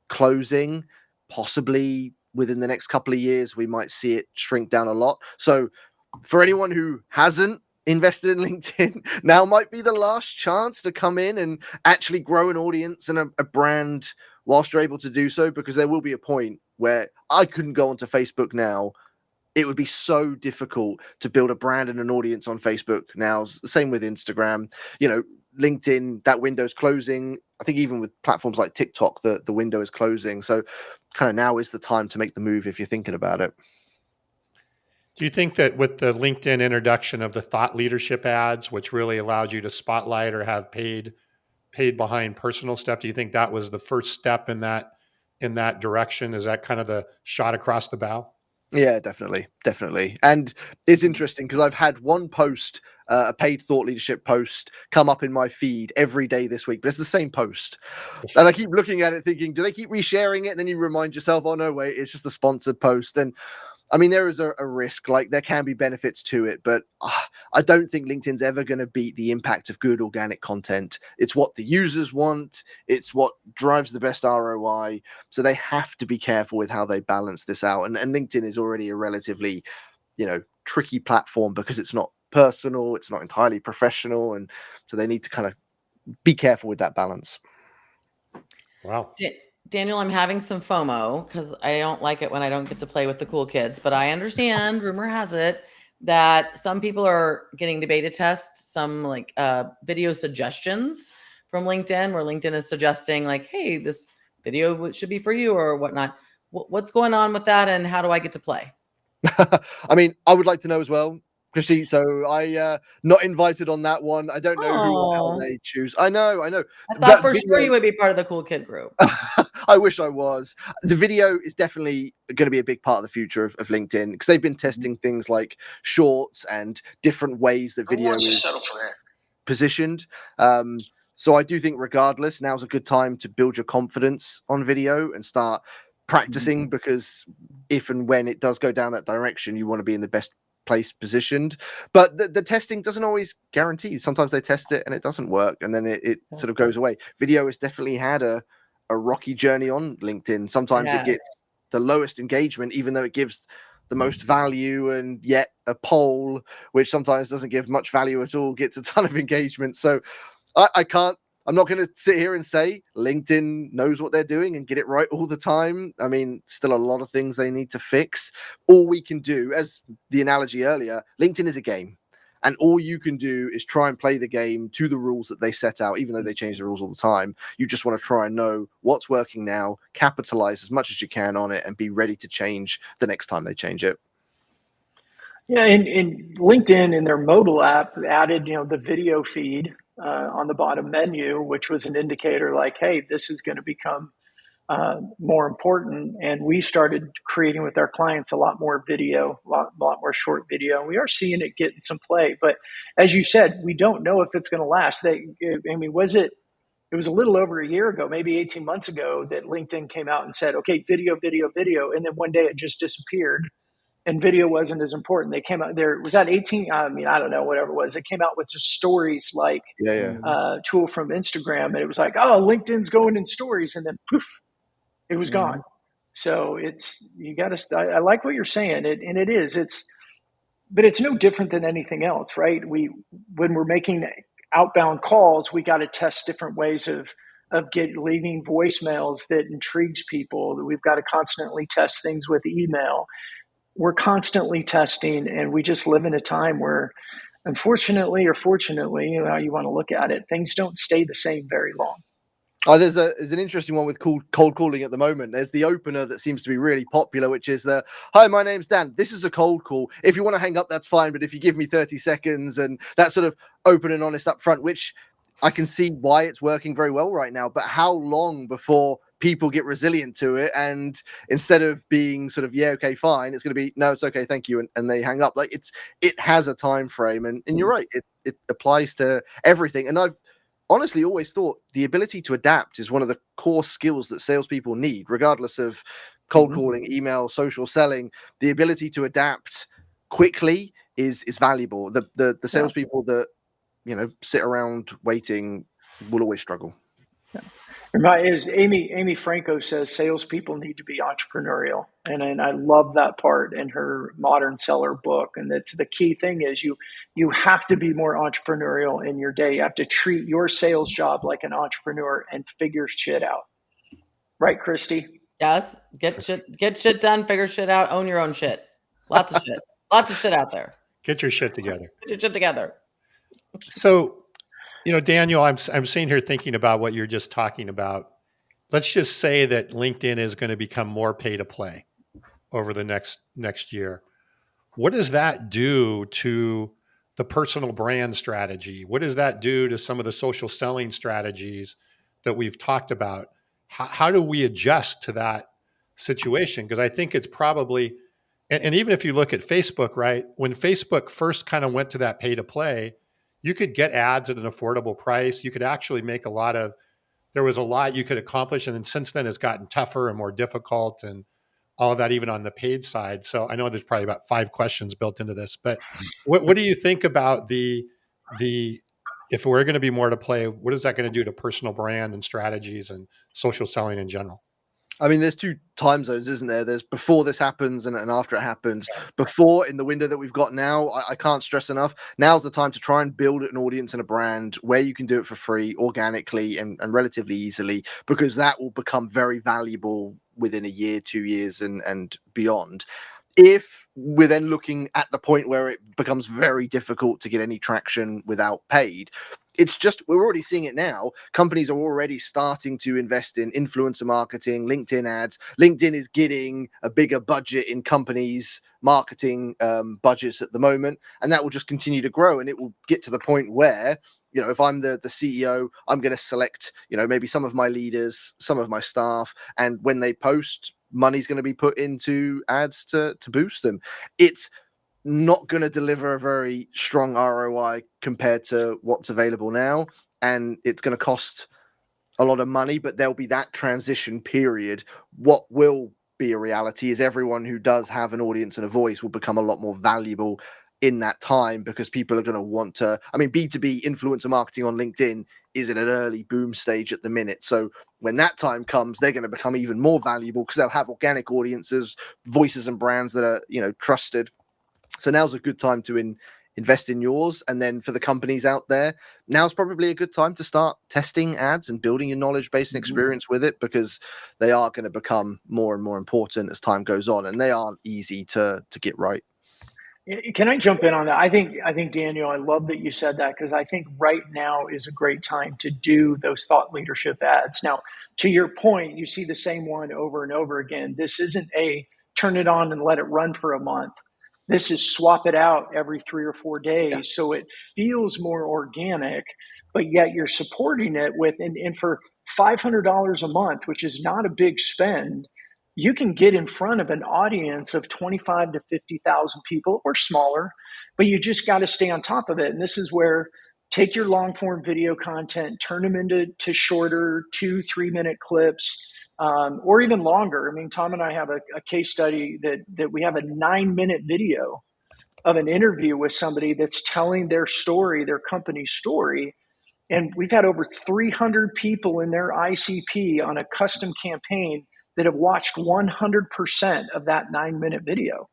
closing. Possibly within the next couple of years, we might see it shrink down a lot. So for anyone who hasn't invested in LinkedIn, now might be the last chance to come in and actually grow an audience and a brand whilst you're able to do so, because there will be a point where I couldn't go onto Facebook now. It would be so difficult to build a brand and an audience on Facebook now. Same with Instagram. LinkedIn, that window's closing. I think even with platforms like TikTok, the window is closing. So kind of now is the time to make the move if you're thinking about it. Do you think that with the LinkedIn introduction of the thought leadership ads, which really allowed you to spotlight or have paid behind personal stuff, do you think that was the first step in that direction? Is that kind of the shot across the bow? Yeah, definitely. And it's interesting because I've had one post, a paid thought leadership post, come up in my feed every day this week, but it's the same post. And I keep looking at it thinking, do they keep resharing it? And then you remind yourself, oh no, wait, it's just a sponsored post. And I mean, there is a risk, like there can be benefits to it, but I don't think LinkedIn's ever going to beat the impact of good organic content. It's what the users want. It's what drives the best ROI. So they have to be careful with how they balance this out. And LinkedIn is already a relatively, tricky platform because it's not personal. It's not entirely professional. And so they need to kind of be careful with that balance. Wow. Daniel, I'm having some FOMO because I don't like it when I don't get to play with the cool kids, but I understand, rumor has it, that some people are getting to beta test some like video suggestions from LinkedIn, where LinkedIn is suggesting like, hey, this video should be for you or whatnot. What's going on with that, and how do I get to play? I mean, I would like to know as well, Chrissy. So I not invited on that one. I don't know who or how they choose. I know. I thought for sure you would be part of the cool kid group. I wish I was. The video is definitely going to be a big part of the future of LinkedIn, because they've been testing things like shorts and different ways that video is positioned. So I do think regardless, now's a good time to build your confidence on video and start practicing, because if and when it does go down that direction, you want to be in the best place positioned. But the testing doesn't always guarantee. Sometimes they test it and it doesn't work, and then it sort of goes away. Video has definitely had a rocky journey on LinkedIn. Sometimes it gets the lowest engagement, even though it gives the most value, and yet a poll, which sometimes doesn't give much value at all, gets a ton of engagement. So I'm not going to sit here and say LinkedIn knows what they're doing and get it right all the time. I mean, still a lot of things they need to fix. All we can do, as the analogy earlier, LinkedIn is a game. And all you can do is try and play the game to the rules that they set out, even though they change the rules all the time. You just want to try and know what's working now, capitalize as much as you can on it, and be ready to change the next time they change it. Yeah, and LinkedIn in their mobile app added, the video feed on the bottom menu, which was an indicator like, hey, this is going to become more important. And we started creating with our clients a lot more video, a lot more short video. We are seeing it getting some play, but as you said, we don't know if it's going to last. It was a little over a year ago, maybe 18 months ago, that LinkedIn came out and said, okay, video. And then one day it just disappeared. And video wasn't as important. They came out there. Was that 18? I mean, I don't know, whatever it was. They came out with just stories like tool from Instagram. And it was like, oh, LinkedIn's going in stories. And then poof, it was gone. So I like what you're saying. And it is, but it's no different than anything else, right? When we're making outbound calls, we got to test different ways of leaving voicemails that intrigues people. We've got to constantly test things with email. We're constantly testing, and we just live in a time where, unfortunately or fortunately, how you want to look at it, things don't stay the same very long. Oh, there's an interesting one with cold calling at the moment. There's the opener that seems to be really popular, which is the "Hi, my name's Dan. This is a cold call. If you want to hang up, that's fine. But if you give me 30 seconds," and that sort of open and honest up front, which I can see why it's working very well right now. But how long before people get resilient to it, and instead of being sort of "yeah, okay, fine," it's going to be "no, it's okay, thank you," and they hang up. Like it has a time frame, and you're right. It applies to everything. And I've honestly always thought the ability to adapt is one of the core skills that salespeople need, regardless of cold calling, email, social selling. The ability to adapt quickly is valuable. The salespeople that sit around waiting will always struggle. Is Amy Franco says salespeople need to be entrepreneurial, and I love that part in her Modern Seller book. And that's the key thing is you have to be more entrepreneurial in your day. You have to treat your sales job like an entrepreneur and figure shit out. Right, Christy? Yes. Get shit done, figure shit out, own your own shit. Lots of shit. Lots of shit out there. Get your shit together. Get your shit together. So, Daniel, I'm sitting here thinking about what you're just talking about. Let's just say that LinkedIn is going to become more pay to play over the next year. What does that do to the personal brand strategy? What does that do to some of the social selling strategies that we've talked about? How do we adjust to that situation? Because I think it's probably, and even if you look at Facebook, right? When Facebook first kind of went to that pay to play, you could get ads at an affordable price. You could actually make there was a lot you could accomplish. And then since then it's gotten tougher and more difficult and all of that, even on the paid side. So I know there's probably about 5 questions built into this, but what do you think about if we're going to be more to play, what is that going to do to personal brand and strategies and social selling in general? I mean, there's 2 time zones, isn't there? There's before this happens and after it happens. Before, in the window that we've got now, I can't stress enough. Now's the time to try and build an audience and a brand where you can do it for free, organically, and relatively easily, because that will become very valuable within a year, 2 years, and beyond. If we're then looking at the point where it becomes very difficult to get any traction without paid, we're already seeing it now. Companies are already starting to invest in influencer marketing, LinkedIn ads. LinkedIn is getting a bigger budget in companies' marketing budgets at the moment, and that will just continue to grow. And it will get to the point where, if I'm the CEO, I'm going to select, maybe some of my leaders, some of my staff, and when they post, money's going to be put into ads to boost them. It's not going to deliver a very strong ROI compared to what's available now, and it's going to cost a lot of money, but there'll be that transition period. What will be a reality is everyone who does have an audience and a voice will become a lot more valuable in that time, because people are going to want to, B2B influencer marketing on LinkedIn is at an early boom stage at the minute. So when that time comes, they're going to become even more valuable because they'll have organic audiences, voices and brands that are, trusted. So now's a good time to invest in yours. And then for the companies out there, now's probably a good time to start testing ads and building your knowledge base and experience with it, because they are going to become more and more important as time goes on, and they aren't easy to get right. Can I jump in on that? I think Daniel, I love that you said that, because I think right now is a great time to do those thought leadership ads. Now, to your point, you see the same one over and over again. This isn't a turn it on and let it run for a month. This is swap it out every 3 or 4 days. Yeah. So it feels more organic, but yet you're supporting it with, and for $500 a month, which is not a big spend, you can get in front of an audience of 25 to 50,000 people or smaller, but you just got to stay on top of it. And this is where take your long form video content, turn them into shorter 2-3 minute clips, or even longer. Tom and I have a case study that we have a 9-minute video of an interview with somebody that's telling their story, their company story. And we've had over 300 people in their ICP on a custom campaign that have watched 100% of that 9-minute video.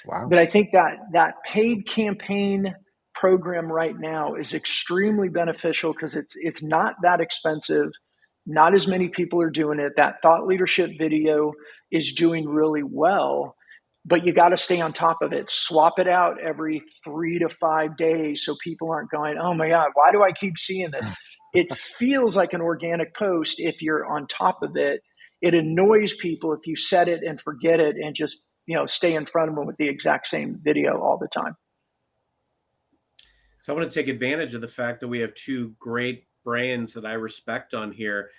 Wow. But I think that paid campaign program right now is extremely beneficial because it's not that expensive. Not as many people are doing it. That thought leadership video is doing really well, but you got to stay on top of it. Swap it out every 3 to 5 days so people aren't going, oh my God, why do I keep seeing this? it feels like an organic post if you're on top of it. It annoys people if you set it and forget it and just, stay in front of them with the exact same video all the time. So I want to take advantage of the fact that we have two great brains that I respect on here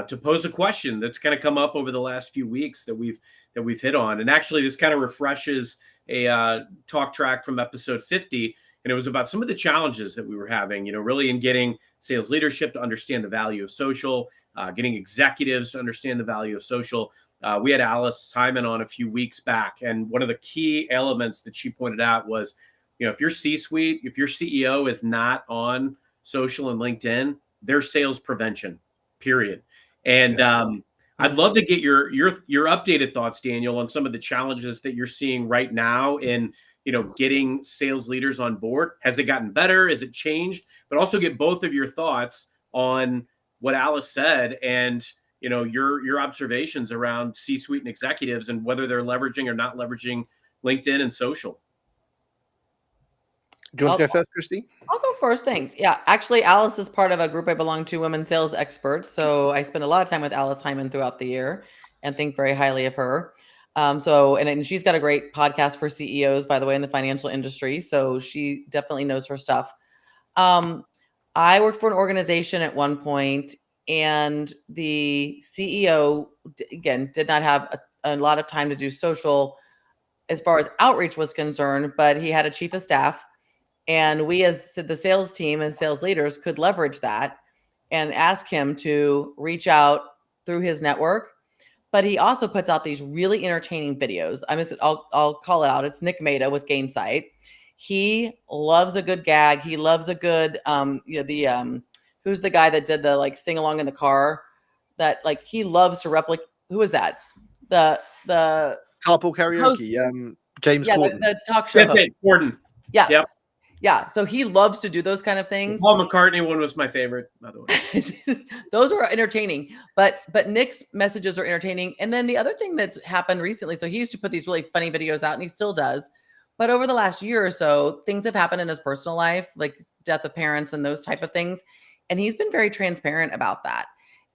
to pose a question that's kind of come up over the last few weeks that we've hit on. And actually, this kind of refreshes a talk track from episode 50, and it was about some of the challenges that we were having. Really in getting sales leadership to understand the value of social, getting executives to understand the value of social. We had Alice Simon on a few weeks back, and one of the key elements that she pointed out was, if your C-suite, if your CEO is not on social and LinkedIn, there's sales prevention, period. And I'd love to get your updated thoughts, Daniel, on some of the challenges that you're seeing right now in, getting sales leaders on board. Has it gotten better? Has it changed? But also get both of your thoughts on what Alice said and, your observations around C-suite and executives and whether they're leveraging or not leveraging LinkedIn and social. Do you want to go first, Christy? I'll go first. Thanks. Yeah, actually, Alice is part of a group I belong to, Women Sales Experts. So I spend a lot of time with Alice Hyman throughout the year and think very highly of her. And she's got a great podcast for CEOs, by the way, in the financial industry. So she definitely knows her stuff. I worked for an organization at one point, and the CEO, again, did not have a lot of time to do social as far as outreach was concerned, but he had a chief of staff. And we, as the sales team, as sales leaders, could leverage that and ask him to reach out through his network. But he also puts out these really entertaining videos. I'll call it out. It's Nick Maida with Gainsight. He loves a good gag. He loves a good, who's the guy that did the sing along in the car? That he loves to replicate. Who is that? The Carpool Karaoke. James Corden. The talk show. That's it, Corden. Yeah. Yep. Yeah, so he loves to do those kind of things. The Paul McCartney one was my favorite, by the way. Those are entertaining, but Nick's messages are entertaining. And then the other thing that's happened recently, so he used to put these really funny videos out, and he still does. But over the last year or so, things have happened in his personal life, like death of parents and those type of things. And he's been very transparent about that.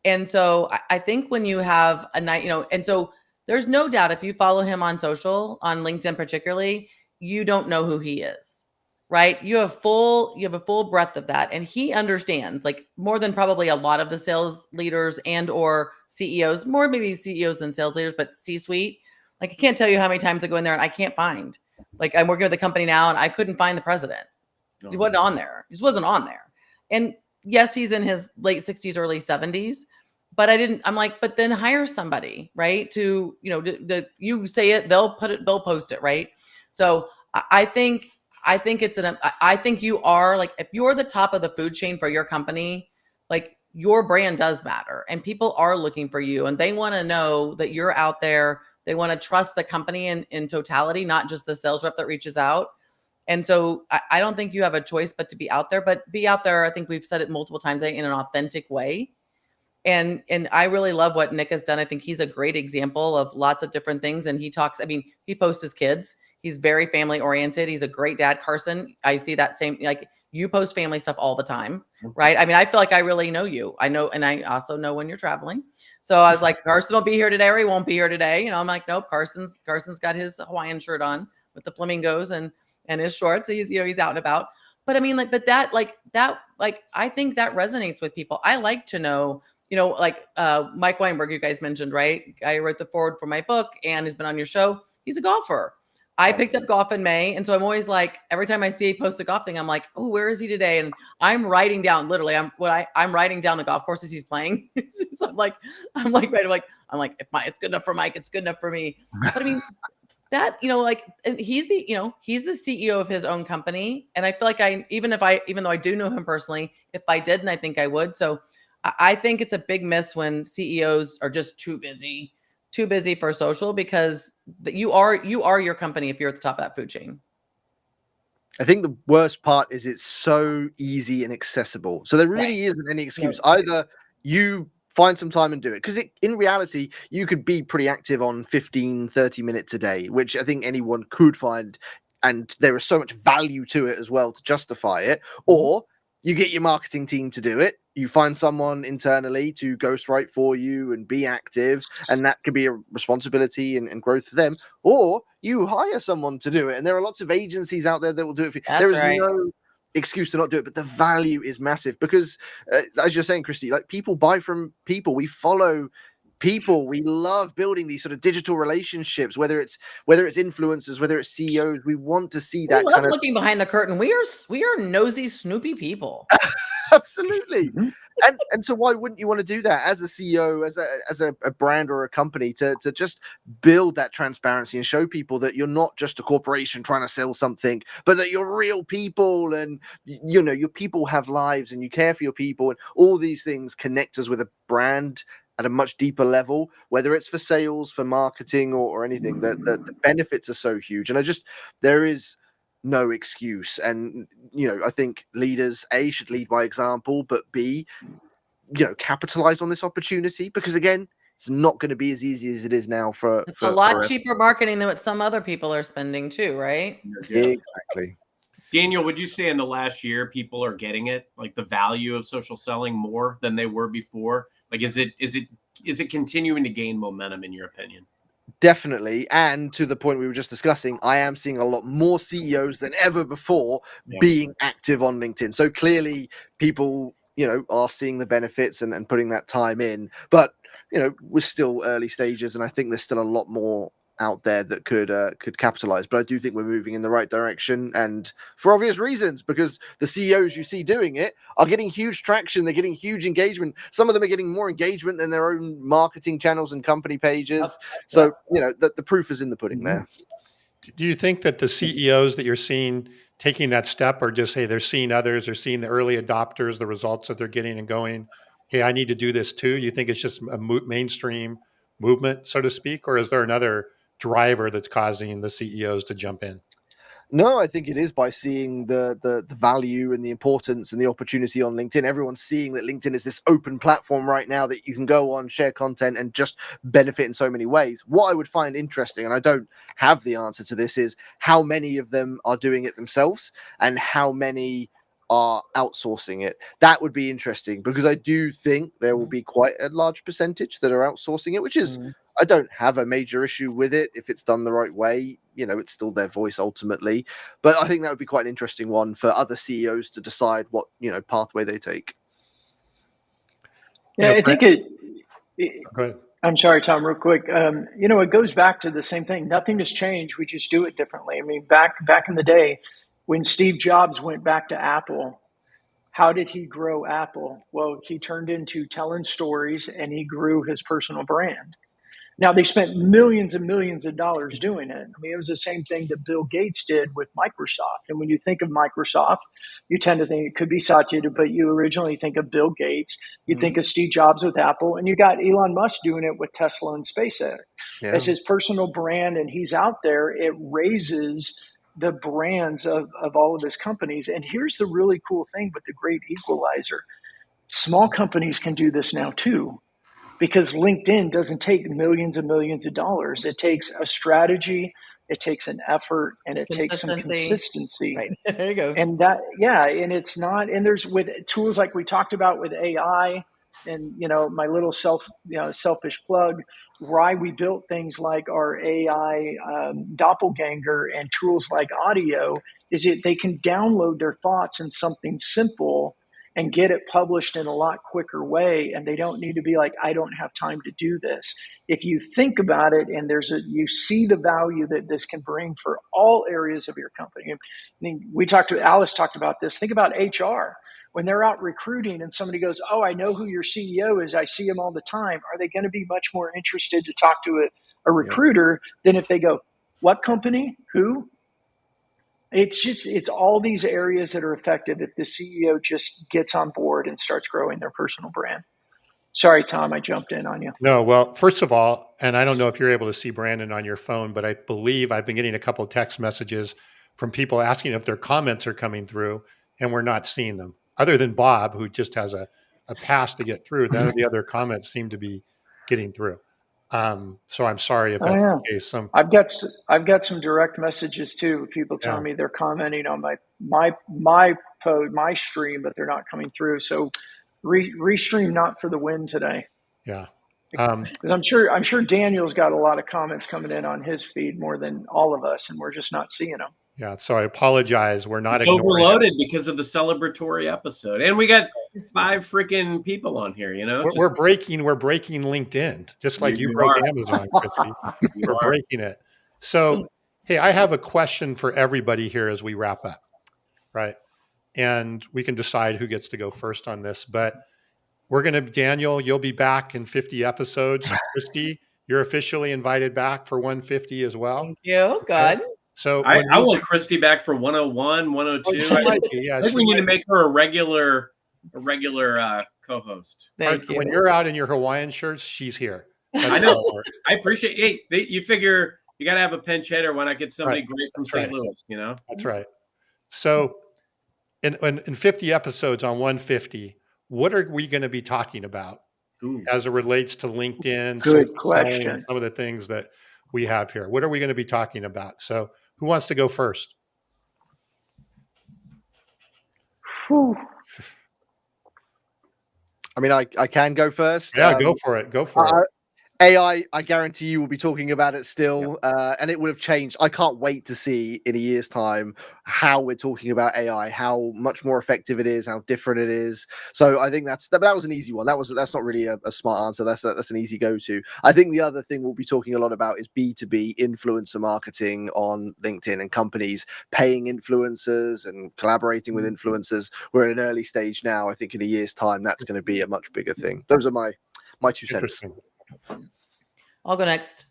And so I think when you have a night, and so there's no doubt if you follow him on social, on LinkedIn particularly, you don't know who he is. Right. You have a full breadth of that. And he understands more than probably a lot of the sales leaders and or CEOs, more maybe CEOs than sales leaders, but C-suite. I can't tell you how many times I go in there and I can't find, I'm working with the company now and I couldn't find the president. He wasn't on there. He just wasn't on there. And yes, he's in his late 60s, early 70s, but but then hire somebody, right? To, you say it, they'll post it. Right. So I think you are if you're the top of the food chain for your company, your brand does matter and people are looking for you and they want to know that you're out there. They want to trust the company in totality, not just the sales rep that reaches out. And so I don't think you have a choice but to be out there, but be out there. I think we've said it multiple times in an authentic way. And I really love what Nick has done. I think he's a great example of lots of different things. And he he posts his kids. He's very family oriented. He's a great dad, Carson. I see that same, you post family stuff all the time, right? I feel like I really know you. I know, and I also know when you're traveling. So I was like, Carson will be here today or he won't be here today. I'm like, nope, Carson's got his Hawaiian shirt on with the flamingos and his shorts. So he's out and about. But I think that resonates with people. I like to know, Mike Weinberg, you guys mentioned, right? I wrote the forward for my book and has been on your show. He's a golfer. I picked up golf in May. And so I'm always every time I see a post a golf thing, I'm like, oh, where is he today? And I'm writing down I'm writing down the golf courses he's playing. So I'm if it's good enough for Mike, it's good enough for me. But that, and he's the CEO of his own company. And I feel even though I do know him personally, if I didn't, I think I would. So I think it's a big miss when CEOs are just too busy for social, because you are your company if you're at the top of that food chain. I think the worst part is it's so easy and accessible. So there really isn't any excuse. Either you find some time and do it, because in reality, you could be pretty active on 15, 30 minutes a day, which I think anyone could find. And there is so much value to it as well to justify it. Or You get your marketing team to do it. You find someone internally to ghostwrite for you and be active, and that could be a responsibility and growth for them. Or you hire someone to do it, and there are lots of agencies out there that will do it for you. That's There is right. no excuse to not do it, but the value is massive because, as you're saying, Christy, like people buy from people. We follow people. We love building these sort of digital relationships, whether it's influencers, whether it's CEOs. We want to see We that love kind of looking behind the curtain. We are nosy, snoopy people. absolutely. Mhm. And so why wouldn't you want to do that as a CEO, as a brand or a company to just build that transparency and show people that you're not just a corporation trying to sell something, but that you're real people, and you know your people have lives and you care for your people, and all these things connect us with a brand at a much deeper level, whether it's for sales, for marketing, or anything. That the benefits are so huge, and there is no excuse. And I think leaders should lead by example, but B, capitalize on this opportunity, because again, it's not going to be as easy as it is now It's a lot cheaper marketing than what some other people are spending too, right? Exactly. Daniel, would you say in the last year people are getting it, like the value of social selling, more than they were before? Like, is it continuing to gain momentum in your opinion? Definitely. And to the point we were just discussing, I am seeing a lot more CEOs than ever before Yeah. being active on LinkedIn. So clearly people, are seeing the benefits and putting that time in. But, we're still early stages, and I think there's still a lot more out there that could capitalize. But I do think we're moving in the right direction, and for obvious reasons, because the CEOs you see doing it are getting huge traction. They're getting huge engagement. Some of them are getting more engagement than their own marketing channels and company pages. So the proof is in the pudding there. Do you think that the CEOs that you're seeing taking that step are just, hey, they're seeing others, they're seeing the early adopters, the results that they're getting and going, hey, I need to do this too? You think it's just a mainstream movement, so to speak, or is there another driver that's causing the CEOs to jump in? No, I think it is by seeing the value and the importance and the opportunity on LinkedIn. Everyone's seeing that LinkedIn is this open platform right now that you can go on, share content, and just benefit in so many ways. What I would find interesting, and I don't have the answer to this, is how many of them are doing it themselves and how many are outsourcing it. That would be interesting, because I do think there will be quite a large percentage that are outsourcing it, which is, I don't have a major issue with it if it's done the right way. It's still their voice ultimately. But I think that would be quite an interesting one for other CEOs to decide what, pathway they take. Yeah, I think Go ahead. I'm sorry, Tom, real quick. It goes back to the same thing. Nothing has changed. We just do it differently. I mean, back in the day when Steve Jobs went back to Apple, how did he grow Apple? Well, he turned into telling stories and he grew his personal brand. Now, they spent millions and millions of dollars doing it. I mean, it was the same thing that Bill Gates did with Microsoft. And when you think of Microsoft, you tend to think it could be Satya, but you originally think of Bill Gates. You think of Steve Jobs with Apple, and you got Elon Musk doing it with Tesla and SpaceX. As his personal brand, and he's out there, it raises the brands of all of his companies. And here's the really cool thing with the great equalizer. Small companies can do this now too, because LinkedIn doesn't take millions and millions of dollars. It takes a strategy, it takes an effort, and it takes some consistency. Right. There you go. And and it's not, and there's with tools like we talked about with AI, and my little selfish plug, why we built things like our AI doppelganger and tools like audio, is that they can download their thoughts in something simple and get it published in a lot quicker way. And they don't need to be like, I don't have time to do this. If you think about it, and you see the value that this can bring for all areas of your company. I mean, Alice talked about this. Think about HR. When they're out recruiting and somebody goes, oh, I know who your CEO is, I see him all the time. Are they going to be much more interested to talk to a recruiter than if they go, what company? Who? It's all these areas that are effective if the CEO just gets on board and starts growing their personal brand. Sorry, Tom, I jumped in on you. No, well, first of all, and I don't know if you're able to see Brandon on your phone, but I believe I've been getting a couple of text messages from people asking if their comments are coming through, and we're not seeing them. Other than Bob, who just has a pass to get through, none of the other comments seem to be getting through. So I'm sorry if that's the case. I've got some direct messages too. People telling me they're commenting on my my stream, but they're not coming through. So restream not for the win today. Yeah. Because I'm sure Daniel's got a lot of comments coming in on his feed more than all of us, and we're just not seeing them. Yeah. So I apologize. We're not It's ignoring overloaded because of the celebratory episode, and we got 5 freaking people on here. We're breaking LinkedIn, just like you broke Amazon, Christy. We're breaking it. So, hey, I have a question for everybody here as we wrap up, right? And we can decide who gets to go first on this. But Daniel, you'll be back in 50 episodes. Christy, you're officially invited back for 150 as well. Thank you. Good. So I want Christy back for 101, 102. I think we need to make her a regular co-host. Thank you. When you're out in your Hawaiian shirts, she's here. I know. I appreciate. Hey, you figure you got to have a pinch hitter. Why not get somebody great from St. Louis? That's right. So, in 50 episodes on 150, what are we going to be talking about as it relates to LinkedIn? Good question. Some of the things that we have here. What are we going to be talking about? So, who wants to go first? Whew. I mean, I can go first. Yeah, go for it. Go for it. AI, I guarantee you will be talking about it still, and it would have changed. I can't wait to see in a year's time how we're talking about AI, how much more effective it is, how different it is. So I think that was an easy one. That's not really a smart answer. That's an easy go-to. I think the other thing we'll be talking a lot about is B2B influencer marketing on LinkedIn and companies paying influencers and collaborating with influencers. We're at an early stage now. I think in a year's time, that's going to be a much bigger thing. Those are my 2 cents. I'll go next.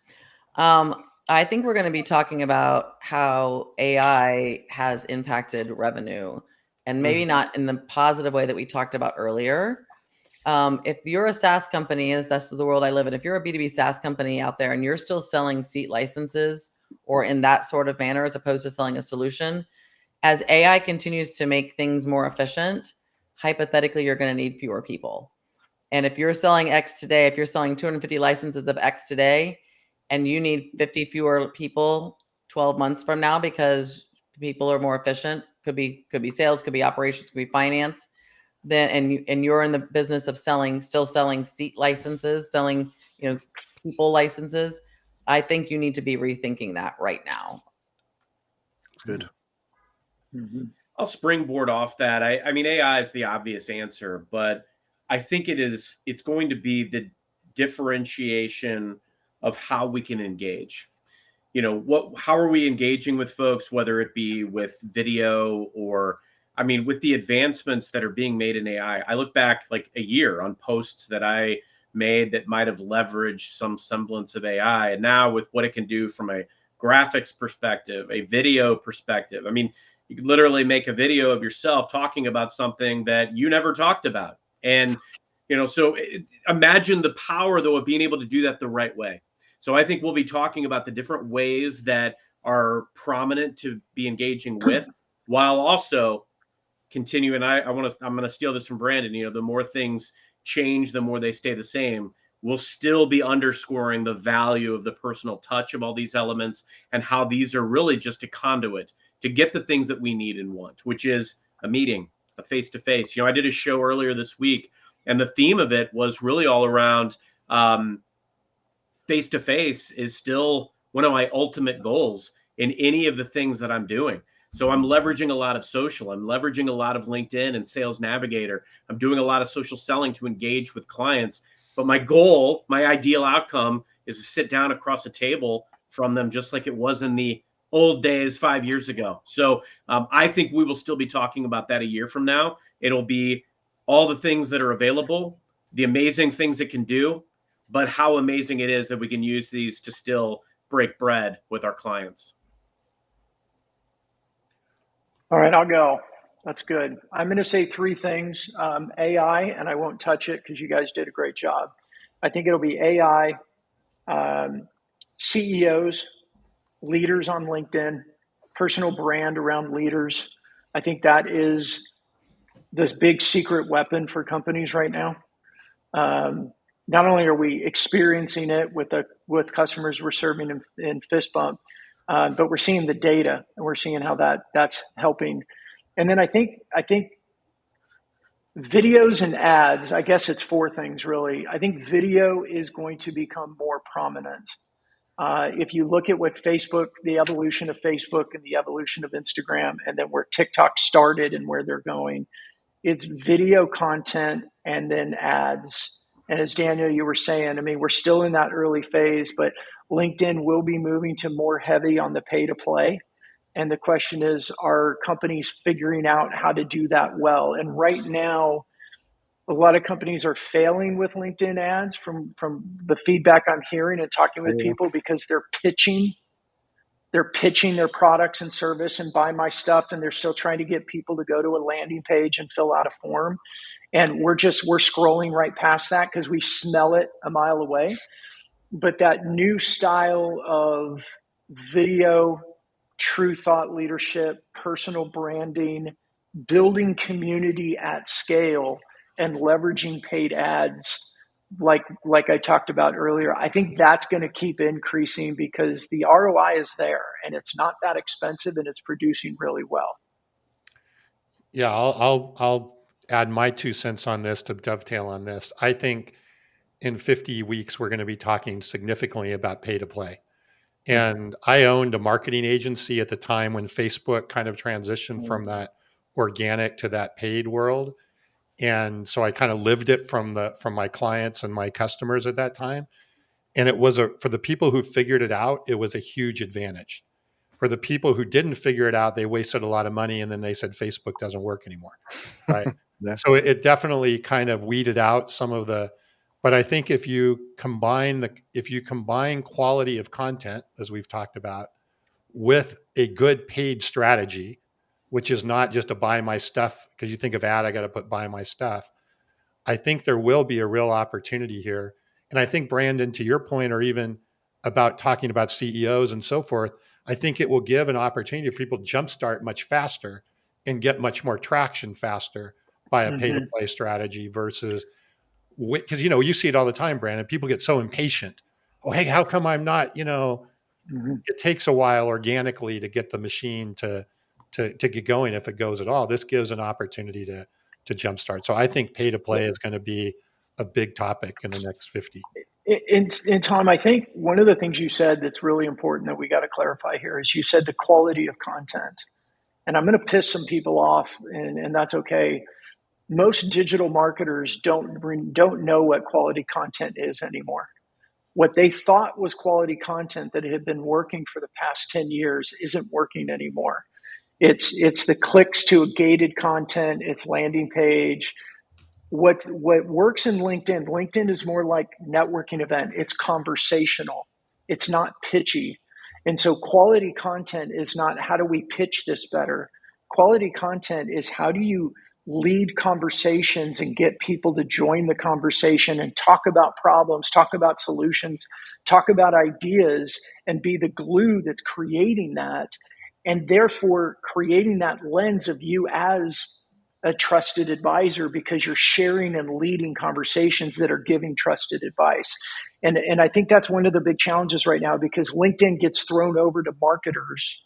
I think we're going to be talking about how AI has impacted revenue, and maybe not in the positive way that we talked about earlier. If you're a SaaS company, and that's the world I live in, if you're a B2B SaaS company out there and you're still selling seat licenses or in that sort of manner, as opposed to selling a solution, as AI continues to make things more efficient, hypothetically, you're going to need fewer people. And if you're selling X today, if you're selling 250 licenses of X today, and you need 50 fewer people 12 months from now because people are more efficient, could be sales, could be operations, could be finance, then and you're in the business of still selling seat licenses, selling people licenses, I think you need to be rethinking that right now. That's good. Mm-hmm. I'll springboard off that. I mean, AI is the obvious answer, but I think it's going to be the differentiation of how we can engage. How are we engaging with folks, whether it be with video or, with the advancements that are being made in AI. I look back like a year on posts that I made that might have leveraged some semblance of AI. And now with what it can do from a graphics perspective, a video perspective, you could literally make a video of yourself talking about something that you never talked about. And, so imagine the power, though, of being able to do that the right way. So I think we'll be talking about the different ways that are prominent to be engaging with, while also continuing. I'm going to steal this from Brandon. The more things change, the more they stay the same. We'll still be underscoring the value of the personal touch of all these elements and how these are really just a conduit to get the things that we need and want, which is a meeting, a face-to-face. I did a show earlier this week, and the theme of it was really all around face-to-face is still one of my ultimate goals in any of the things that I'm doing. So I'm leveraging a lot of social. I'm leveraging a lot of LinkedIn and Sales Navigator. I'm doing a lot of social selling to engage with clients. But my goal, my ideal outcome, is to sit down across a table from them, just like it was in the old days 5 years ago. So I think we will still be talking about that a year from now. It'll be all the things that are available, the amazing things it can do, but how amazing it is that we can use these to still break bread with our clients. All right, I'll go. That's good. I'm going to say 3 things. AI, and I won't touch it because you guys did a great job. I think it'll be AI, CEOs, leaders on LinkedIn, personal brand around leaders. I think that is this big secret weapon for companies right now. Not only are we experiencing it with customers we're serving in Fist Bump, but we're seeing the data and we're seeing how that's helping And then I think videos and ads, I guess it's four things really. I think video is going to become more prominent. If you look at what Facebook, the evolution of Facebook and the evolution of Instagram, and then where TikTok started and where they're going, it's video content and then ads. And as Daniel, you were saying, I mean, we're still in that early phase, but LinkedIn will be moving to more heavy on the pay to play. And the question is, are companies figuring out how to do that well? And right now, a lot of companies are failing with LinkedIn ads from the feedback I'm hearing and talking with people, because they're pitching their products and service and buy my stuff, and they're still trying to get people to go to a landing page and fill out a form. And we're scrolling right past that because we smell it a mile away. But that new style of video, true thought leadership, personal branding, building community at scale, and leveraging paid ads, like I talked about earlier, I think that's going to keep increasing because the ROI is there and it's not that expensive and it's producing really well. Yeah, I'll add my 2 cents on this to dovetail on this. I think in 50 weeks we're going to be talking significantly about pay to play. And I owned a marketing agency at the time when Facebook kind of transitioned from that organic to that paid world. And so I kind of lived it from my clients and my customers at that time. And it was for the people who figured it out, it was a huge advantage. For the people who didn't figure it out, they wasted a lot of money. And then they said, Facebook doesn't work anymore. Right. Yeah. So it definitely kind of weeded out some of but I think if you combine quality of content, as we've talked about, with a good paid strategy, which is not just to buy my stuff, because you think of ad, I got to put buy my stuff. I think there will be a real opportunity here. And I think, Brandon, to your point, or even about talking about CEOs and so forth, I think it will give an opportunity for people to jumpstart much faster and get much more traction faster by a pay to play strategy versus, because, you see it all the time, Brandon. People get so impatient. Oh, hey, how come I'm not, it takes a while organically to get the machine to get going, if it goes at all. This gives an opportunity to jumpstart. So I think pay to play is going to be a big topic in the next 50. And Tom, I think one of the things you said that's really important that we got to clarify here is you said the quality of content. And I'm going to piss some people off, and that's okay. Most digital marketers don't know what quality content is anymore. What they thought was quality content that had been working for the past 10 years isn't working anymore. It's the clicks to a gated content, it's landing page. What works in LinkedIn is more like networking event. It's conversational. It's not pitchy. And so quality content is not how do we pitch this better. Quality content is how do you lead conversations and get people to join the conversation and talk about problems, talk about solutions, talk about ideas, and be the glue that's creating that. And therefore creating that lens of you as a trusted advisor, because you're sharing and leading conversations that are giving trusted advice. And I think that's one of the big challenges right now, because LinkedIn gets thrown over to marketers,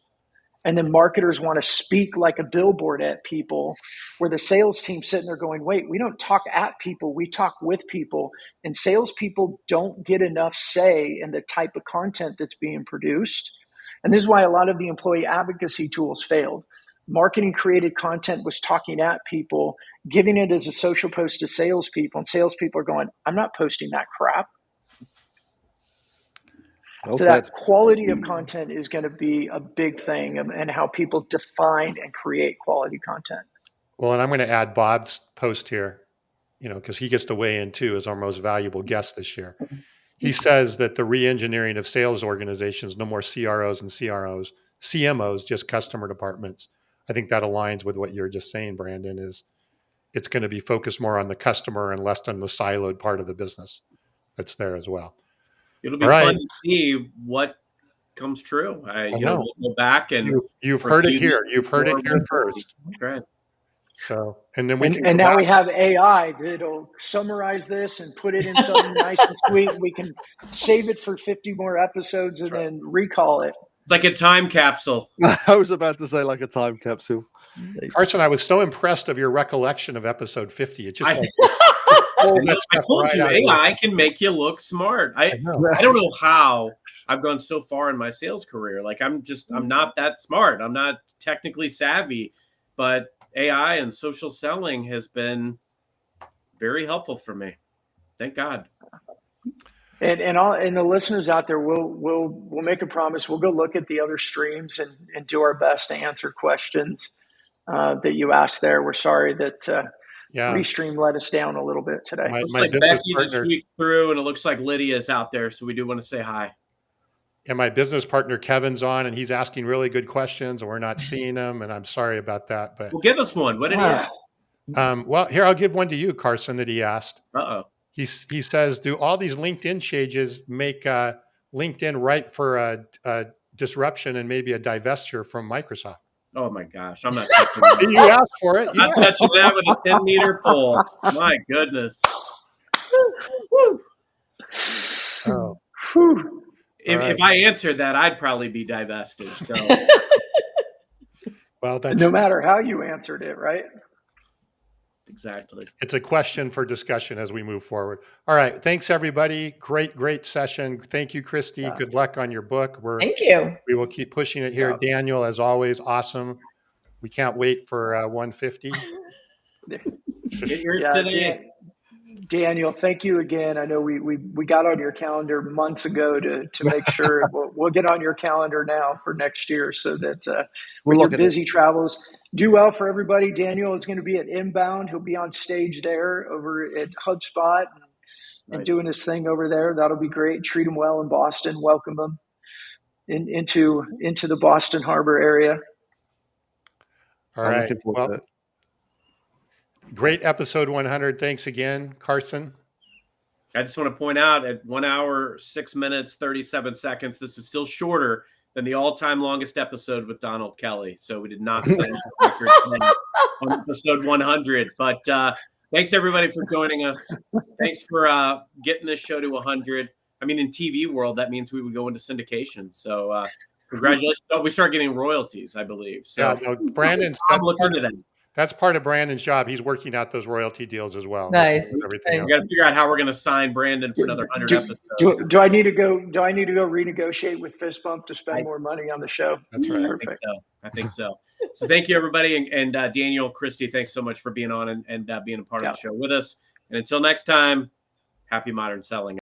and then marketers want to speak like a billboard at people, where the sales team's sitting there going, wait, we don't talk at people, we talk with people. And salespeople don't get enough say in the type of content that's being produced. And this is why a lot of the employee advocacy tools failed. Marketing created content was talking at people, giving it as a social post to salespeople, and salespeople are going, I'm not posting that crap. So that quality of content is going to be a big thing, and how people define and create quality content. Well, and I'm going to add Bob's post here, because he gets to weigh in too as our most valuable guest this year. He says that the re-engineering of sales organizations, no more CROs and CMOs, just customer departments. I think that aligns with what you're just saying, Brandon, is it's going to be focused more on the customer and less on the siloed part of the business that's there as well. It'll be fun to see what comes true. We'll go back and you've heard it here. You've heard it here first. Right. So, and then we we have AI that'll summarize this and put it in something nice and sweet. We can save it for 50 more episodes and then recall it. It's like a time capsule. I was about to say like a time capsule. Nice. Carson, I was so impressed of your recollection of episode 50. It just I, like I told you, AI can make you look smart. I don't know how I've gone so far in my sales career. Like I'm not that smart. I'm not technically savvy, but AI and social selling has been very helpful for me. Thank God. And the listeners out there, we'll make a promise. We'll go look at the other streams and do our best to answer questions that you asked there. We're sorry that Restream let us down a little bit today. Looks like Becky just sweeped through, and it looks like Lydia's out there, so we do want to say hi. And my business partner Kevin's on, and he's asking really good questions, and we're not seeing him, and I'm sorry about that. But well, give us one. What did he ask? Well, here, I'll give one to you, Carson, that he asked. Uh-oh. He says, do all these LinkedIn changes make LinkedIn ripe for a disruption and maybe a divestiture from Microsoft? Oh my gosh, I'm not touching that. You asked for it. I'm not touching that with a 10-meter pole. My goodness. Oh. If I answered that, I'd probably be divested. So, well, that's no matter how you answered it, right? Exactly. It's a question for discussion as we move forward. All right. Thanks, everybody. Great session. Thank you, Christy. Yeah. Good luck on your book. Thank you. We will keep pushing it here. Yeah. Daniel, as always, awesome. We can't wait for 150. Get yours today. Daniel, thank you again. I know we got on your calendar months ago to make sure we'll get on your calendar now for next year so that with your busy travels, do well for everybody. Daniel is going to be at Inbound. He'll be on stage there over at HubSpot and doing his thing over there. That'll be great. Treat him well in Boston. Welcome him into the Boston Harbor area. All right. Well, great episode 100. Thanks again, Carson. I just want to point out at 1 hour, 6 minutes, 37 seconds, this is still shorter than the all-time longest episode with Donald Kelly. So we did not set the record on episode 100. But thanks, everybody, for joining us. Thanks for getting this show to 100. I mean, in TV world, that means we would go into syndication. So congratulations. Oh, we start getting royalties, I believe. So yeah, no, Brandon's that's part of Brandon's job. He's working out those royalty deals as well. Nice. We got to figure out how we're going to sign Brandon for another 100 episodes. Do I need to go renegotiate with Fist Bump to spend more money on the show? That's right. Perfect. I think so. So thank you, everybody. And Daniel, Christy, thanks so much for being on and being a part of the show with us. And until next time, happy modern selling.